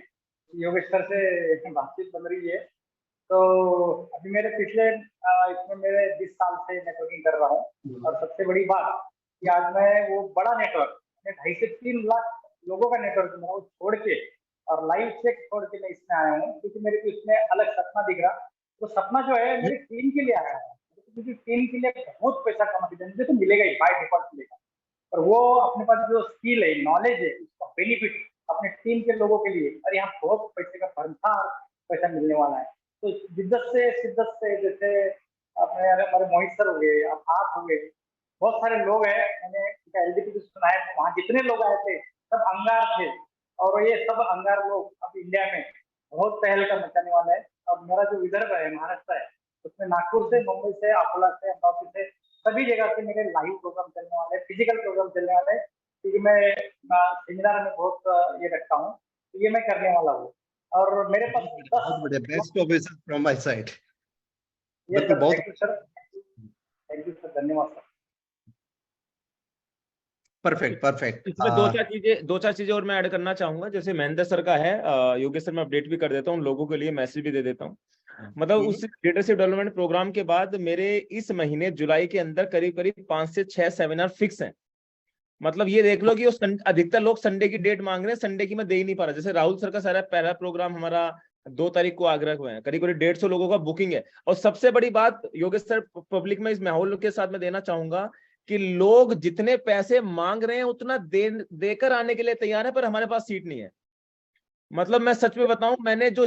योगेश सर से बातचीत बन रही है। तो अभी मेरे पिछले इसमें मेरे 20 साल से नेटवर्किंग कर रहा हूँ। और सबसे बड़ी बात कि आज मैं वो बड़ा नेटवर्क, 2.5 से 3 लाख लोगों का नेटवर्क मैं वो छोड़ के और लाइव चेक छोड़ के मैं इसमें आया हूँ, क्योंकि मेरे को इसमें अलग सपना दिख रहा। तो सपना जो है मेरी टीम के लिए आया है। क्योंकि टीम के लिए बहुत पैसा कमाते हैं, मुझे तो मिलेगा ही, बाय डिफॉल्ट मिलेगा, पर वो अपने पास जो स्किल है, नॉलेज है, उसका बेनिफिट अपने टीम के लोगों के लिए, और यहाँ बहुत पैसे का भरमार पैसा मिलने वाला है। तो शिद्दत से जैसे अपने हमारे मोहित सर हो गए, अब आप हो गए, बहुत सारे लोग हैं, मैंने एलडीपी को सुना है, वहाँ जितने लोग आए थे सब अंगार थे, और ये सब अंगार लोग अब इंडिया में बहुत पहल का मचाने वाला है। अब मेरा जो विदर्भ है, महाराष्ट्र है, उसमें नागपुर से, मुंबई से, अकोला से, अमरावती से, सभी जगह से मेरे लाइव प्रोग्राम चलने वाले हैं, फिजिकल प्रोग्राम चलने वाले हैं, क्योंकि मैं सेमिनार में बहुत ये रखता हूँ, तो ये मैं करने वाला हूँ। और मेरे पास बहुत बढ़िया, best of wishes from my side. ये बिल्कुल, सर, बहुत thank you sir, thank you sir, धन्यवाद सर। Perfect perfect. इसमें दो चार चीजें और मैं ऐड करना चाहूंगा। जैसे महेंद्र सर का है, योगेश सर मैं अपडेट भी कर देता हूँ, लोगों के लिए मैसेज भी दे देता हूँ। मतलब उस लीडरशिप डेवलपमेंट प्रोग्राम के बाद मेरे इस महीने जुलाई के अंदर करीब करीब 5 से 6 सेमिनार फिक्स हैं। मतलब ये देख लो कि अधिकतर लोग संडे की डेट मांग रहे हैं, संडे की मैं दे ही नहीं पा रहा। जैसे राहुल सर का सारा पहला प्रोग्राम हमारा 2 तारीख को आगरा हुआ है, करीब करीब 150 लोगों का बुकिंग है। और सबसे बड़ी बात योगेश सर पब्लिक में इस माहौल के साथ मैं देना चाहूंगा कि लोग जितने पैसे मांग रहे हैं उतना देकर आने के लिए तैयार है, पर हमारे पास सीट नहीं है। मतलब मैं सच में बताऊं, मैंने जो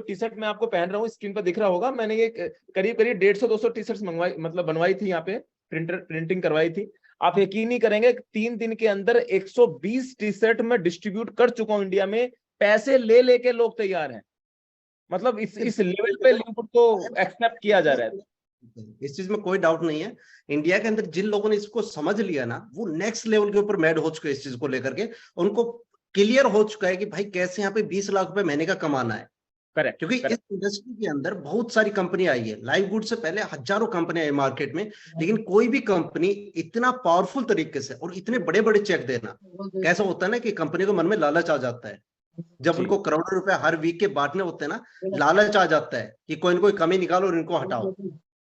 टी शर्ट मैं आपको पहन रहा हूँ, स्क्रीन पर दिख रहा होगा, मैंने ये करीब करीब 150-200 टी शर्ट मंगवाई, मतलब बनवाई थी, यहाँ पे प्रिंटिंग करवाई थी। आप यकीन नहीं करेंगे, 3 दिन के अंदर 120 टी शर्ट में डिस्ट्रीब्यूट कर चुका हूं इंडिया में। पैसे ले लेके लोग तैयार हैं। मतलब इस लेवल पे लिंकड को एक्सेप्ट किया जा रहा है। इस चीज में कोई डाउट नहीं है। इंडिया के अंदर जिन लोगों ने इसको समझ लिया ना, वो नेक्स्ट लेवल के ऊपर मैड हो चुके हैं इस चीज को लेकर के। उनको क्लियर हो चुका है कि भाई कैसे यहाँ पे 20 लाख रुपए महीने का कमाना है। करेक्ट, क्योंकि इस इंडस्ट्री के अंदर बहुत सारी कंपनी आई है। लाइव गुड से पहले हजारों कंपनी आई मार्केट में, लेकिन कोई भी कंपनी इतना पावरफुल तरीके से और इतने बड़े बड़े चेक देना, कैसा होता है ना कि कंपनी को मन में लालच आ जाता है। जब उनको करोड़ों रुपए हर वीक के बांटने होते हैं ना, लालच आ जाता है कि कोई ना कोई कमी निकालो और इनको हटाओ।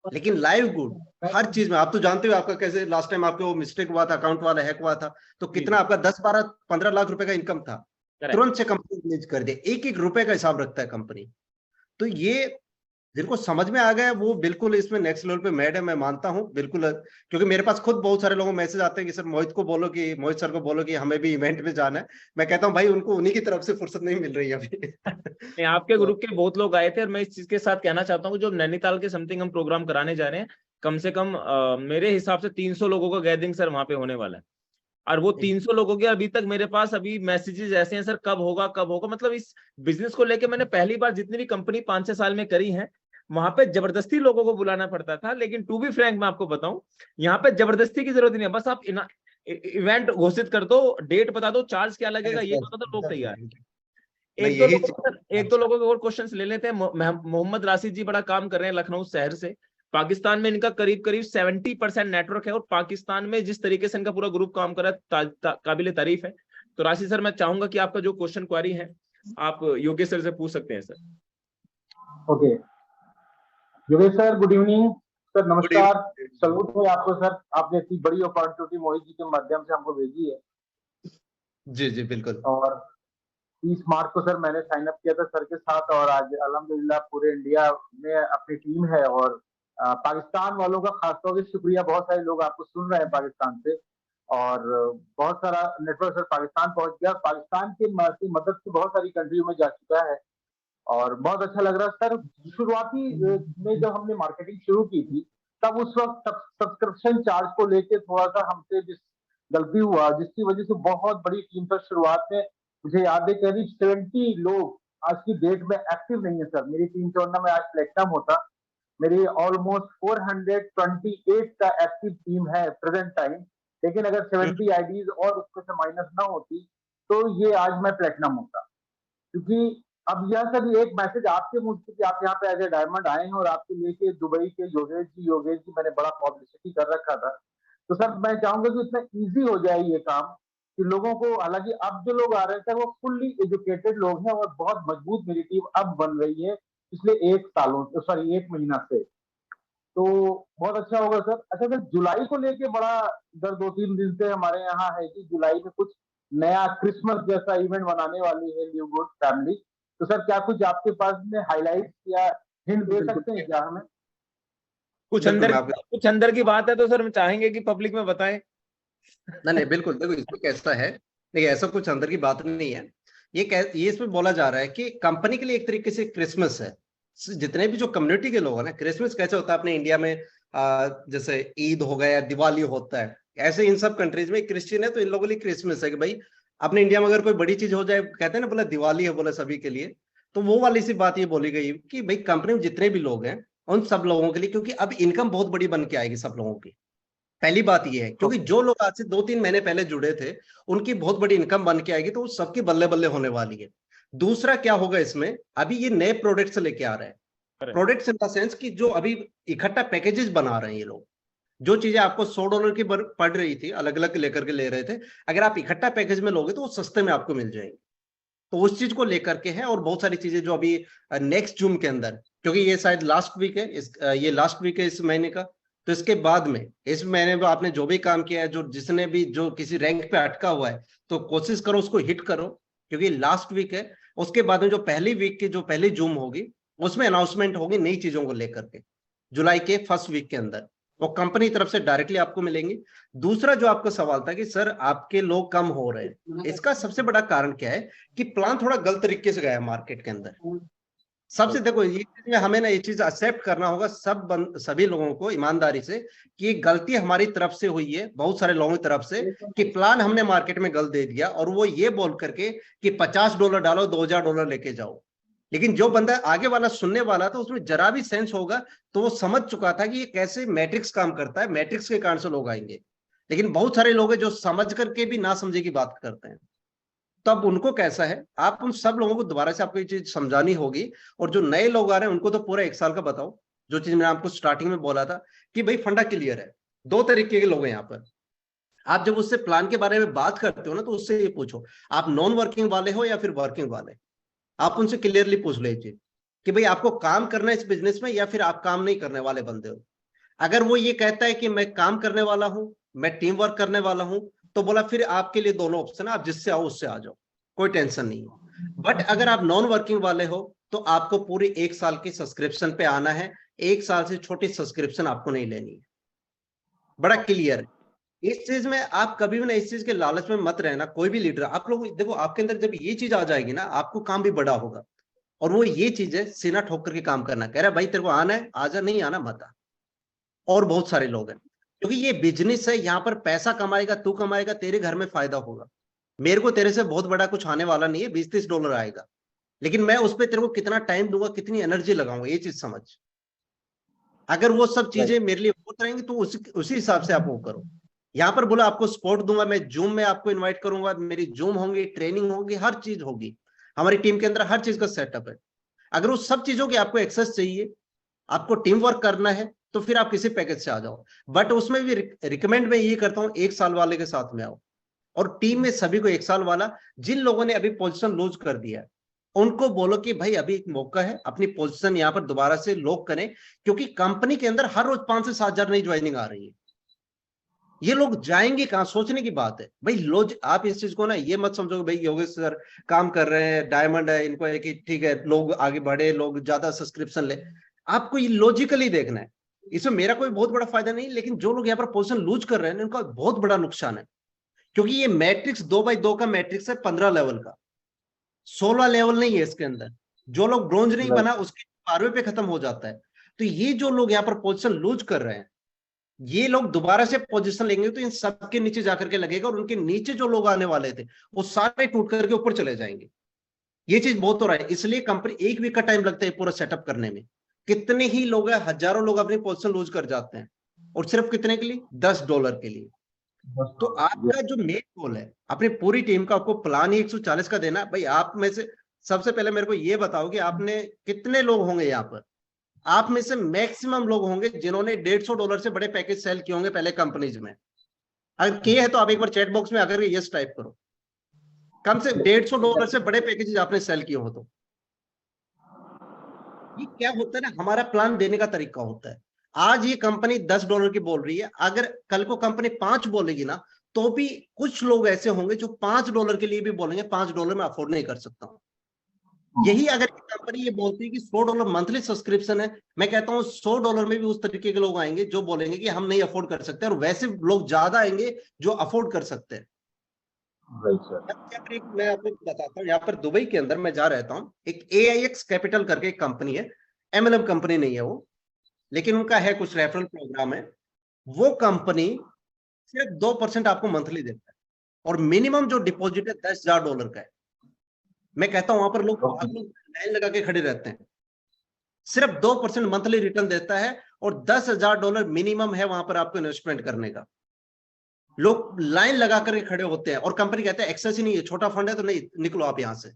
लेकिन लाइव गुड हर चीज में, आप तो जानते हो आपका कैसे लास्ट टाइम आपके वो मिस्टेक हुआ था, अकाउंट वाला हैक हुआ था, तो कितना आपका 10-12-15 लाख रुपए का इनकम था, तुरंत से कंपनी रिलीज कर दिया। एक एक रुपए का हिसाब रखता है कंपनी। तो ये जिनको समझ में आ गया वो बिल्कुल इसमें नेक्स्ट लेवल पे मैड है, मैं मानता हूं बिल्कुल। क्योंकि मेरे पास खुद बहुत सारे लोगों को मैसेज आते हैं कि सर मोहित सर को बोलो कि हमें भी इवेंट में जाना है। मैं कहता हूं भाई उनको उन्हीं की तरफ से फुर्सत नहीं मिल रही है अभी। आपके ग्रुप के बहुत लोग आए थे, और मैं इस चीज के साथ कहना चाहता हूँ, जो नैनीताल के समथिंग हम प्रोग्राम कराने जा रहे हैं, कम से कम मेरे हिसाब से 300 लोगों का गैदरिंग सर वहां पे होने वाला है। और वो 300 लोगों के अभी तक मेरे पास अभी मैसेजेस ऐसे हैं, सर कब होगा कब होगा। मतलब इस बिजनेस को लेके मैंने पहली बार जितनी भी कंपनी 5-6 साल में करी है, वहां पे जबरदस्ती लोगों को बुलाना पड़ता था। लेकिन टू बी फ्रैंक मैं आपको बताऊं, यहाँ पे जबरदस्ती की जरूरत नहीं है। बस आप इवेंट घोषित कर दो, डेट बता दो, चार्ज क्या लगेगा ये बता दो, लोग तैयार हैं। एक दो लोगों के और क्वेश्चंस ले लेते हैं। मोहम्मद राशिद जी बड़ा काम कर रहे हैं लखनऊ शहर से। पाकिस्तान में इनका करीब करीब 70% नेटवर्क है, और पाकिस्तान में जिस तरीके से इनका पूरा ग्रुप काम कर रहा है काबिल तारीफ है। तो राशि सर, मैं चाहूंगा कि आपका जो क्वेश्चन क्वारी है आप योगेश सर से पूछ सकते हैं sir. Okay, Yogesh sir good evening sir, नमस्कार, सलूट है आपको सर, आपने इतनी बड़ी अपॉर्चुनिटी मोहित जी के माध्यम से हमको भेजी है। जी जी बिल्कुल। और 30 मार्च को सर मैंने साइन अप किया था सर के साथ, और आज अल्हम्दुलिल्लाह पूरे इंडिया में अपनी टीम है। और पाकिस्तान वालों का खासतौर से शुक्रिया, बहुत सारे लोग आपको सुन रहे हैं पाकिस्तान से, और बहुत सारा नेटवर्क सर पाकिस्तान पहुंच गया। पाकिस्तान की मदद से बहुत सारी कंट्रियों में जा चुका है, और बहुत अच्छा लग रहा है सर। शुरुआती में जब हमने मार्केटिंग शुरू की थी, तब उस वक्त सब्सक्रिप्शन चार्ज को लेके थोड़ा सा हमसे गलती हुआ, जिसकी वजह से बहुत बड़ी टीम पर शुरुआत में, मुझे याद है करीब 70 लोग आज की डेट में एक्टिव नहीं है सर। मेरी टीम से मैं आज प्लेटिनम होता। मेरी ऑलमोस्ट 428 का एक्टिव टीम है प्रेजेंट टाइम, लेकिन अगर 70 आईडीज और उसको से माइनस ना होती तो ये आज मैं प्लेटिनम होता। क्योंकि अब यह सभी एक मैसेज आपके मुझ से कि आप यहाँ पे एज ए डायमंड आए हैं, और आपके लेके दुबई के योगेश जी मैंने बड़ा पब्लिसिटी कर रखा था। तो सर मैं चाहूंगा कि इतना इजी हो जाए ये काम कि लोगों को, हालांकि अब जो लोग आ रहे थे वो फुल्ली एजुकेटेड लोग हैं, और बहुत मजबूत मेरी टीम अब बन रही है पिछले 1 महीना से। तो बहुत अच्छा होगा सर। अच्छा सर, जुलाई को लेके बड़ा इधर 2-3 दिन से हमारे यहाँ है कि जुलाई में कुछ नया क्रिसमस जैसा इवेंट बनाने वाली है न्यू गुड फैमिली। तो सर क्या कुछ आपके पास में हाईलाइट या हिंट दे सकते हैं क्या हमें? कुछ बिल्कुल, अंदर मैं आपको कुछ अंदर की बात है तो सर हम चाहेंगे कि पब्लिक में बताएं। नहीं बिल्कुल, देखो इसमें कैसा है, देखिए ऐसा कुछ अंदर की बात नहीं है। ये इसमें बोला जा रहा है कि कंपनी के लिए एक तरीके से क्रिसमस है। जितने भी जो कम्युनिटी के लोग हैं ना, क्रिसमस कैसे होता है अपने इंडिया में, जैसे ईद हो गया या दिवाली होता है, ऐसे इन सब कंट्रीज में क्रिश्चियन है तो इन लोगों के लिए क्रिसमस है कि भाई अपने इंडिया में अगर कोई बड़ी चीज हो जाए, कहते हैं ना बोला दिवाली है बोला सभी के लिए, तो वो वाली सी बात ये बोली गई कि भाई कंपनी में जितने भी लोग हैं उन सब लोगों के लिए, क्योंकि अब इनकम बहुत बड़ी बन के आएगी सब लोगों की। पहली बात ये है, क्योंकि जो लोग आज से 2-3 महीने पहले जुड़े थे उनकी बहुत बड़ी इनकम बन के आएगी, तो सबकी बल्ले बल्ले होने वाली है। दूसरा क्या होगा इसमें, अभी ये नए प्रोडक्ट्स लेके आ रहे हैं, प्रोडक्ट्स इन द सेंस कि जो अभी इकट्ठा पैकेजेस बना रहे हैं ये लोग। जो चीजें आपको $100 की पड़ रही थी, अलग अलग लेकर के ले रहे थे, अगर आप इकट्ठा पैकेज में लोगे तो वो सस्ते में आपको मिल जाएंगे। तो उस चीज को लेकर के है, और बहुत सारी चीजें जो अभी नेक्स्ट जून के अंदर, क्योंकि ये शायद लास्ट वीक है, ये लास्ट वीक है इस महीने का, तो इसके बाद में इस महीने में आपने जो भी काम किया है, जो जिसने भी जो किसी रैंक पे अटका हुआ है, तो कोशिश करो उसको हिट करो, क्योंकि लास्ट वीक है। उसके बाद में जो पहली वीक की जो पहली जून होगी उसमें अनाउंसमेंट होगी नई चीजों को लेकर के, जुलाई के फर्स्ट वीक के अंदर, वो कंपनी तरफ से डायरेक्टली आपको मिलेंगी। दूसरा जो आपका सवाल था कि सर आपके लोग कम हो रहे हैं, इसका सबसे बड़ा कारण क्या है कि प्लान थोड़ा गलत तरीके से गया मार्केट के अंदर। सबसे देखो ये चीज में हमें ना ये चीज एक्सेप्ट करना होगा सभी लोगों को ईमानदारी से, कि ये गलती हमारी तरफ से हुई है, बहुत सारे लोगों की तरफ से, कि प्लान हमने मार्केट में गलत दे दिया, और वो ये बोल करके कि $50 डालो $2000 लेके जाओ। लेकिन जो बंदा आगे वाला सुनने वाला था उसमें जरा भी सेंस होगा तो वो समझ चुका था कि ये कैसे मैट्रिक्स काम करता है, मैट्रिक्स के कारण से लोग आएंगे। लेकिन बहुत सारे लोग हैं जो समझ करके भी ना समझे की बात करते हैं। तो अब उनको कैसा है, आप उन सब लोगों को दोबारा से आपको ये चीज समझानी होगी, और जो नए लोग आ रहे हैं उनको तो पूरा 1 साल का बताओ। जो चीज मैंने आपको स्टार्टिंग में बोला था कि भाई फंडा क्लियर है। 2 तरीके के लोग हैं यहाँ पर। आप जब उससे प्लान के बारे में बात करते हो ना, तो उससे ये पूछो आप नॉन वर्किंग वाले हो या फिर वर्किंग वाले। आप उनसे क्लियरली पूछ लीजिए कि भाई आपको काम करना है इस बिजनेस में या फिर आप काम नहीं करने वाले बंदे हो। अगर वो ये कहता है कि मैं काम करने वाला हूं, मैं टीम वर्क करने वाला हूं, तो बोला फिर आपके लिए दोनों ऑप्शन है, आप जिससे आओ उससे आ जाओ, कोई टेंशन नहीं है। बट अगर आप नॉन वर्किंग वाले हो तो आपको पूरी 1 साल की सब्सक्रिप्शन पे आना है। 1 साल से छोटी सब्सक्रिप्शन आपको नहीं लेनी है। बड़ा क्लियर है इस चीज में। आप कभी भी ना इस चीज के लालच में मत रहना। कोई भी लीडर, आप लोग देखो आपके अंदर जब ये चीज आ जाएगी ना, आपको काम भी बड़ा होगा। और वो ये चीज है सीना ठोक करके काम करना, कह रहा है भाई तेरे को आना है आजा, नहीं आना मत आ। और बहुत सारे लोग हैं, क्योंकि ये बिजनेस है, यहाँ पर पैसा कमाएगा तू कमाएगा, तेरे घर में फायदा होगा। मेरे को तेरे से बहुत बड़ा कुछ आने वाला नहीं है, $20-30 आएगा, लेकिन मैं उस पर तेरे को कितना टाइम दूंगा, कितनी एनर्जी लगाऊंगा, ये चीज समझ। अगर वो सब चीजें मेरे लिए होत रहेंगी तो उसी हिसाब से आप वो करो। यहाँ पर बोला आपको सपोर्ट दूंगा, मैं जूम में आपको इनवाइट करूंगा, मेरी जूम होंगी, ट्रेनिंग होगी, हर चीज होगी, हमारी टीम के अंदर हर चीज का सेटअप है। अगर उस सब चीजों की आपको एक्सेस चाहिए, आपको टीम वर्क करना है, तो फिर आप किसी पैकेज से आ जाओ। बट उसमें भी रिकमेंड मैं ये करता हूँ 1 साल वाले के साथ में आओ, और टीम में सभी को 1 साल वाला। जिन लोगों ने अभी पोजीशन लूज कर दिया है उनको बोलो कि भाई अभी एक मौका है, अपनी पोजीशन यहाँ पर दोबारा से लॉक करें, क्योंकि कंपनी के अंदर हर रोज 5 से 7 हजार नई ज्वाइनिंग आ रही है। ये लोग जाएंगे कहां, सोचने की बात है भाई। लोग आप इस चीज को ना ये मत समझो भाई योगेश सर काम कर रहे हैं, डायमंड है, इनको है कि ठीक है लोग आगे बढ़े, लोग ज्यादा सब्सक्रिप्शन ले। आपको ये लॉजिकली देखना है, इसमें मेरा कोई बहुत बड़ा फायदा नहीं, लेकिन जो लोग यहाँ पर पोजीशन लूज कर रहे हैं इनका बहुत बड़ा नुकसान है। क्योंकि ये मैट्रिक्स 2x2 का मैट्रिक्स है, 15 लेवल का, 16 लेवल नहीं है इसके अंदर। जो लोग ब्रोंज नहीं बना उसके 12वें पे खत्म हो जाता है। तो ये जो लोग यहाँ पर पोजीशन लूज कर रहे हैं, ये लोग दोबारा से पोजीशन लेंगे तो इन सबके नीचे जाकर के लगेगा, और उनके नीचे जो लोग आने वाले थे वो सारे टूट करके ऊपर चले जाएंगे। ये चीज बहुत हो रहा है, इसलिए कंपनी 1 वीक का टाइम लगता है पूरा सेटअप करने में। कितने ही लोग हैं, हजारों लोग अपनी पोजीशन लूज कर जाते हैं, और सिर्फ कितने के लिए, $10 के लिए। तो आपका जो मेन गोल है अपनी पूरी टीम का, आपको प्लान ही 140 का देना भाई। आप में से सबसे पहले मेरे को ये बताओ कि आपने कितने लोग होंगे यहाँ पर, आप में से मैक्सिमम लोग होंगे जिन्होंने $150 से बड़े पैकेज सेल किए होंगे पहले कंपनीज में। अगर किए है तो आप एक बार चैट बॉक्स में आकर के यस टाइप करो, कम से $150 से बड़े पैकेजेस आपने सेल किए हो। तो ये क्या होता है ना, हमारा प्लान देने का तरीका होता है। आज ये कंपनी $10 की बोल रही है, अगर कल को कंपनी 5 बोलेगी ना, तो भी कुछ लोग ऐसे होंगे जो $5 के लिए भी बोलेंगे $5 में अफोर्ड नहीं कर सकता हूं। यही अगर कंपनी ये बोलती है कि $100 मंथली सब्सक्रिप्शन है, मैं कहता हूँ $100 में भी उस तरीके के लोग आएंगे जो बोलेंगे कि हम नहीं अफोर्ड कर सकते, और वैसे लोग ज्यादा आएंगे जो अफोर्ड कर सकते हैं। मैं आपको बताता हूँ, यहाँ पर दुबई के अंदर मैं जा रहता हूँ, एक AIX कैपिटल करके एक कंपनी है, MLM कंपनी नहीं है वो, लेकिन उनका है कुछ रेफरल प्रोग्राम है। वो कंपनी सिर्फ 2% आपको मंथली देता है, और मिनिमम जो डिपॉजिट है $10,000 का है। मैं कहता हूं वहां पर लोग लाइन लगा के खड़े रहते हैं, सिर्फ 2% मंथली रिटर्न देता है, और $10,000 मिनिमम है वहां पर आपको इन्वेस्टमेंट करने का। लोग लाइन लगा करके खड़े होते हैं, और कंपनी कहते हैं एक्सेस ही नहीं है, छोटा फंड है तो नहीं, निकलो आप यहां से।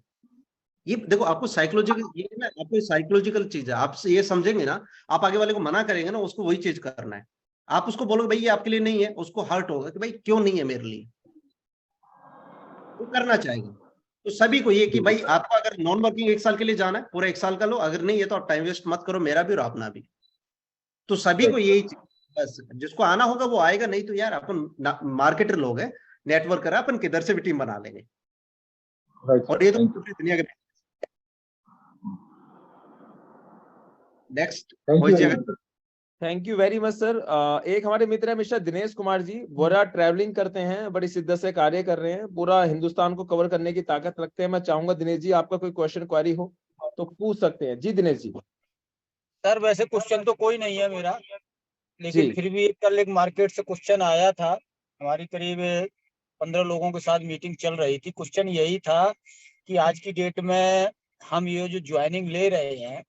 ये देखो आपको साइकोलॉजिकल, ये ना आपको साइकोलॉजिकल चीज है, आप ये समझेंगे ना, आप आगे वाले को मना करेंगे ना, उसको वही चीज करना है। आप उसको बोलोगे भाई ये आपके लिए नहीं है, उसको हर्ट होगा कि भाई क्यों नहीं है मेरे लिए, वो करना चाहेगा। तो सभी को ये कि भाई आपको अगर नॉन वर्किंग 1 साल के लिए जाना है, पूरा 1 साल का लो, अगर नहीं है तो आप टाइम वेस्ट मत करो, मेरा भी और अपना भी। तो सभी को यही, बस जिसको आना होगा वो आएगा, नहीं तो यार अपन मार्केटर लोग हैं, नेटवर्कर है, अपन किधर से भी टीम बना लेंगे। और ये तो पूरी दुनिया के next. Thank you very much sir. एक हमारे मित्र है मिस्टर दिनेश कुमार जी, बड़ा ट्रैवलिंग करते हैं, बड़ी शिद्दत से कार्य कर रहे हैं, पूरा हिंदुस्तान को कवर करने की ताकत रखते हैं। मैं चाहूंगा दिनेश जी आपका कोई क्वेश्चन क्वेरी हो तो पूछ सकते हैं। जी दिनेश जी। सर वैसे क्वेश्चन तो कोई नहीं है मेरा, लेकिन फिर भी कल एक मार्केट से क्वेश्चन आया था, हमारी करीब 15 लोगों के साथ मीटिंग चल रही थी। क्वेश्चन यही था कि आज की डेट में हम ये जो ज्वाइनिंग ले रहे हैं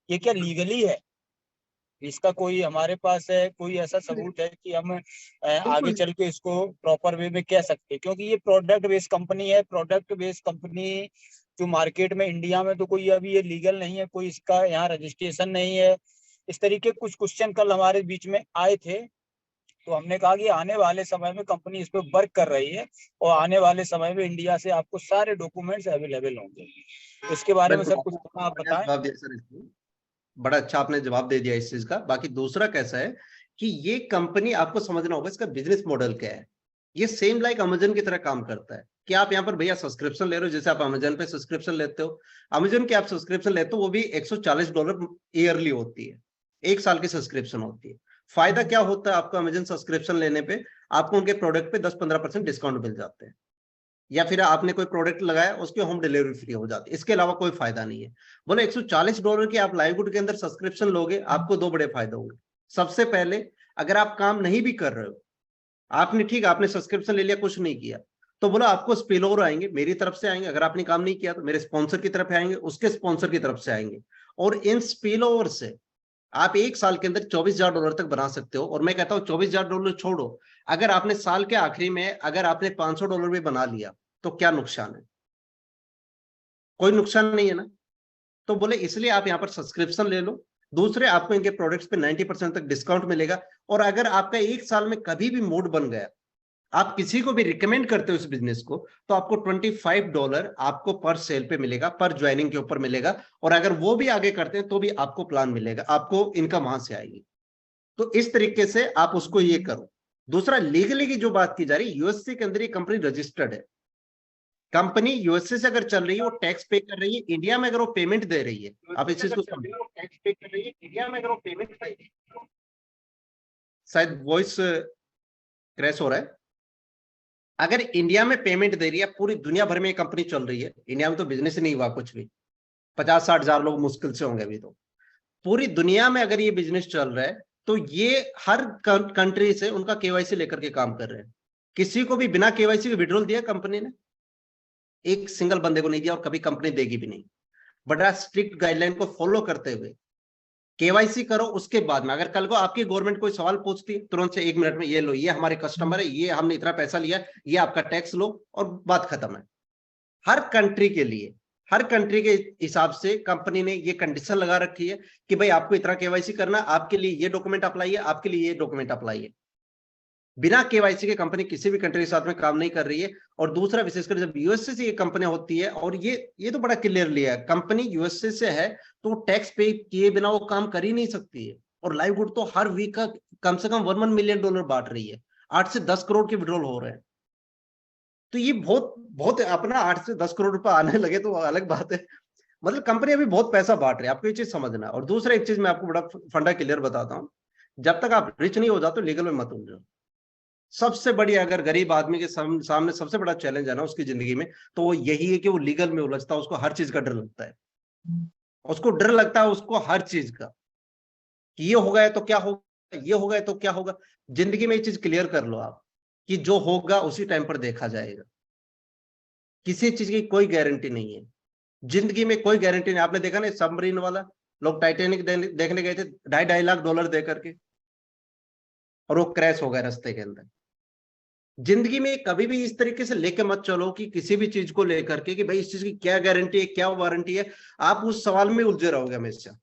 ये क्या लीगली है, इसका कोई हमारे पास है कोई ऐसा सबूत है कि हम आगे चल के इसको प्रॉपर वे में कह सकते हैं? क्योंकि ये प्रोडक्ट बेस्ड कंपनी है, प्रोडक्ट बेस्ड कंपनी जो मार्केट में इंडिया में तो कोई अभी ये लीगल नहीं है, कोई इसका यहाँ रजिस्ट्रेशन नहीं है। इस तरीके कुछ क्वेश्चन कल हमारे बीच में आए थे, तो हमने कहा कि आने वाले समय में कंपनी इस पर वर्क कर रही है, और आने वाले समय में इंडिया से आपको सारे डॉक्यूमेंट्स अवेलेबल होंगे। इसके बारे में सर कुछ आप बताएं। बड़ा अच्छा आपने जवाब दे दिया इस चीज का। बाकी दूसरा कैसा है कि ये कंपनी आपको समझना होगा इसका बिजनेस मॉडल क्या है। ये सेम लाइक अमेजन की तरह काम करता है कि आप यहाँ पर भैया सब्सक्रिप्शन ले रहे हो, जैसे आप अमेजन पे सब्सक्रिप्शन लेते हो, अमेजन की आप सब्सक्रिप्शन लेते हो वो भी $140 ईयरली होती है, 1 साल की सब्सक्रिप्शन होती है। फायदा क्या होता है आपको अमेजन सब्सक्रिप्शन लेने पे, आपको उनके प्रोडक्ट पे 10-15% डिस्काउंट मिल जाते हैं, या फिर आपने कोई प्रोडक्ट लगाया उसकी होम डिलीवरी फ्री हो जाती है। इसके अलावा कोई फायदा नहीं है। बोले $140 की आप लाइववुड के अंदर सब्सक्रिप्शन लोगे, आपको 2 बड़े फायदे होंगे। सबसे पहले, अगर आप काम नहीं भी कर रहे हो, आपने ठीक आपने सब्सक्रिप्शन ले लिया, कुछ नहीं किया, तो बोला आपको स्पिल ओवर आएंगे, मेरी तरफ से आएंगे, अगर आपने काम नहीं किया तो मेरे स्पॉन्सर की तरफ आएंगे, उसके स्पॉन्सर की तरफ से आएंगे, और इन स्पिल ओवर से आप 1 साल के अंदर $24,000 तक बना सकते हो। और मैं कहता हूँ $24,000 छोड़ो, अगर आपने साल के आखिरी में अगर आपने $500 भी बना लिया तो क्या नुकसान है? कोई नुकसान नहीं है ना। तो बोले इसलिए आप यहाँ पर सब्सक्रिप्शन ले लो। दूसरे, आपको इनके प्रोडक्ट्स पे 90% तक डिस्काउंट मिलेगा। और अगर आपका 1 साल में कभी भी मूड बन गया, आप किसी को भी रिकमेंड करते हो इस बिजनेस को, तो आपको $25 आपको पर सेल पे मिलेगा, पर ज्वाइनिंग के ऊपर मिलेगा। और अगर वो भी आगे करते हैं तो भी आपको प्लान मिलेगा, आपको इनकम वहां से आएगी। तो इस तरीके से आप उसको ये करो। दूसरा, लीगली की जो बात की जा रही है, यूएसए के अंदर ये कंपनी रजिस्टर्ड है। कंपनी यूएसए से अगर चल रही है, वो टैक्स पे कर रही है। इंडिया में अगर वो पेमेंट दे रही है, आप इस चीज को समझिए, टैक्स पे कर रही है इंडिया में अगर वो पेमेंट दे रही है। शायद वॉइस क्रैश हो रहा है। अगर इंडिया में पेमेंट दे रही है, पूरी दुनिया भर में कंपनी चल रही है, इंडिया में तो बिजनेस ही नहीं हुआ कुछ भी, 50-60 हजार लोग मुश्किल से होंगे अभी। तो पूरी दुनिया में अगर ये बिजनेस चल रहा है, तो ये हर कंट्री से उनका केवाईसी लेकर के काम कर रहे हैं। किसी को भी बिना केवाईसी के विड्रॉल दिया कंपनी ने? एक सिंगल बंदे को नहीं दिया, और कभी कंपनी देगी भी नहीं। बड़ा स्ट्रिक्ट गाइडलाइन को फॉलो करते हुए केवाईसी करो। उसके बाद में अगर कल को आपकी गवर्नमेंट कोई सवाल पूछती है, तुरंत से 1 मिनट में ये लो, ये हमारे कस्टमर है, ये हमने इतना पैसा लिया, ये आपका टैक्स लो, और बात खत्म है। हर कंट्री के लिए, हर कंट्री के हिसाब से कंपनी ने ये कंडीशन लगा रखी है कि भाई आपको इतना केवाईसी करना, आपके लिए ये डॉक्यूमेंट अप्लाई है, आपके लिए ये डॉक्यूमेंट अप्लाई है। बिना केवाईसी के कंपनी किसी भी कंट्री के साथ में काम नहीं कर रही है। और दूसरा, विशेषकर जब यूएसए से ये कंपनी होती है, और ये तो बड़ा क्लियरली है, कंपनी यूएसए से है तो टैक्स पे किए बिना वो काम कर ही नहीं सकती है। और लाइववुड तो हर वीक का कम से कम $1 मिलियन बांट रही है, 8 से 10 करोड़ के विड्रॉल हो रहे हैं। तो ये बहुत बहुत अपना 8 से 10 करोड़ रुपए आने लगे तो अलग बात है, मतलब कंपनी अभी बहुत पैसा बांट रही है, आपको ये चीज समझना है। और दूसरा एक चीज मैं आपको बड़ा फंडा क्लियर बताता हूँ, जब तक आप रिच नहीं हो जाते लीगल में मत उलझो। सबसे बड़ी, अगर गरीब आदमी के सामने सबसे बड़ा चैलेंज है ना उसकी जिंदगी में, तो वो यही है कि वो लीगल में उलझता है। उसको हर चीज का डर लगता है, उसको डर लगता है, उसको हर चीज का, कि ये हो गया तो क्या होगा, ये हो गया तो क्या होगा। जिंदगी में ये चीज क्लियर कर लो आप, कि जो होगा उसी टाइम पर देखा जाएगा। किसी चीज की कोई गारंटी नहीं है जिंदगी में, कोई गारंटी नहीं। आपने देखा ना सबमरीन वाला, लोग टाइटैनिक देखने गए थे $2.5 लाख दे करके, और वो क्रैश हो गया रास्ते के अंदर। जिंदगी में कभी भी इस तरीके से लेके मत चलो कि किसी भी चीज को लेकर के कि भाई इस चीज की क्या गारंटी है, क्या वारंटी है। आप उस सवाल में उलझे रहोगे हमेशा।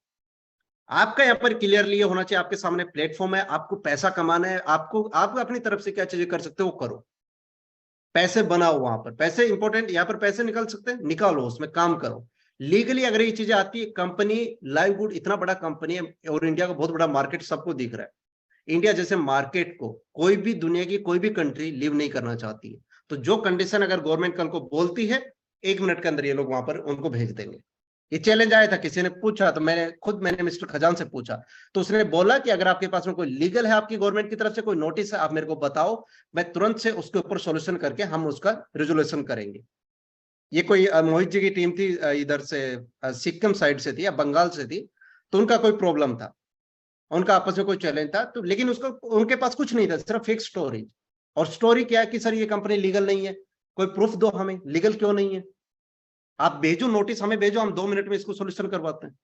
आपका यहाँ पर क्लियरली होना चाहिए, आपके सामने प्लेटफॉर्म है, आपको पैसा कमाना है, आप अपनी तरफ से क्या चीजें कर सकते हो वो करो, पैसे बनाओ। वहां पर पैसे इंपॉर्टेंट, यहाँ पर पैसे निकल सकते हैं, निकालो, उसमें काम करो। लीगली अगर ये चीजें आती है, कंपनी लाइववुड इतना बड़ा कंपनी है और इंडिया का बहुत बड़ा मार्केट सबको दिख रहा है। इंडिया जैसे मार्केट को कोई भी, दुनिया की कोई भी कंट्री लिव नहीं करना चाहती है। तो जो कंडीशन अगर गवर्नमेंट कल को बोलती है, 1 मिनट के अंदर ये लोग वहां पर उनको भेज देंगे। ये चैलेंज आया था, किसी ने पूछा, तो मैंने मिस्टर खजान से पूछा, तो उसने बोला कि अगर आपके पास में कोई लीगल है, आपकी गवर्नमेंट की तरफ से कोई नोटिस है, आप मेरे को बताओ, मैं तुरंत से उसके ऊपर सॉल्यूशन करके हम उसका रिजोल्यूशन करेंगे। ये कोई मोहित जी की टीम थी, इधर से सिक्किम साइड से थी या बंगाल से थी, तो उनका कोई प्रॉब्लम था, उनका आपस में कोई चैलेंज था, तो लेकिन उसको उनके पास कुछ नहीं था, सिर्फ फेक स्टोरी। और स्टोरी क्या है कि सर ये कंपनी लीगल नहीं है, कोई प्रूफ दो हमें, लीगल क्यों नहीं है, आप भेजो नोटिस, हमें भेजो, हम 2 मिनट में इसको सोल्यूशन करवाते हैं।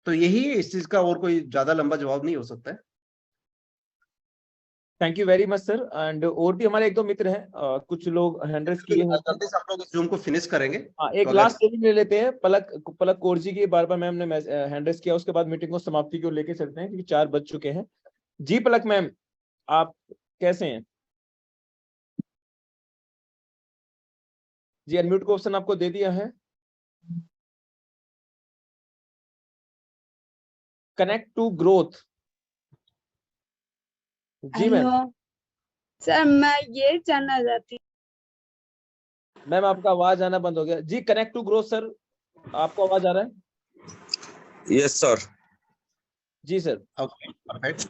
तो यही है इस चीज का, और कोई ज्यादा लंबा जवाब नहीं हो सकता है। Thank you very much sir. And और भी हमारे 1-2 मित्र हैं, कुछ लोग हैंड रेज किए हैं। जल्दी से हम लोग इस जूम को फिनिश करेंगे। हाँ, एक लास्ट सेविंग ले लेते हैं। पलक कौर जी की बार मैम ने हैंड रेज किया, उसके बाद मीटिंग को समाप्ति की ओर लेके चलते हैं क्योंकि 4 बज चुके हैं। जी पलक मैम, आप कैसे हैं? जी अनम्यूट को ऑप्शन आपको दे दिया है। Connect to growth. जी मैम। सर मैं ये जानना चाहती हूँ। मैम आपका आवाज आना बंद हो गया। जी कनेक्ट टू ग्रोथ सर, आपको आवाज आ रहा है? Yes sir. जी सर। Okay perfect.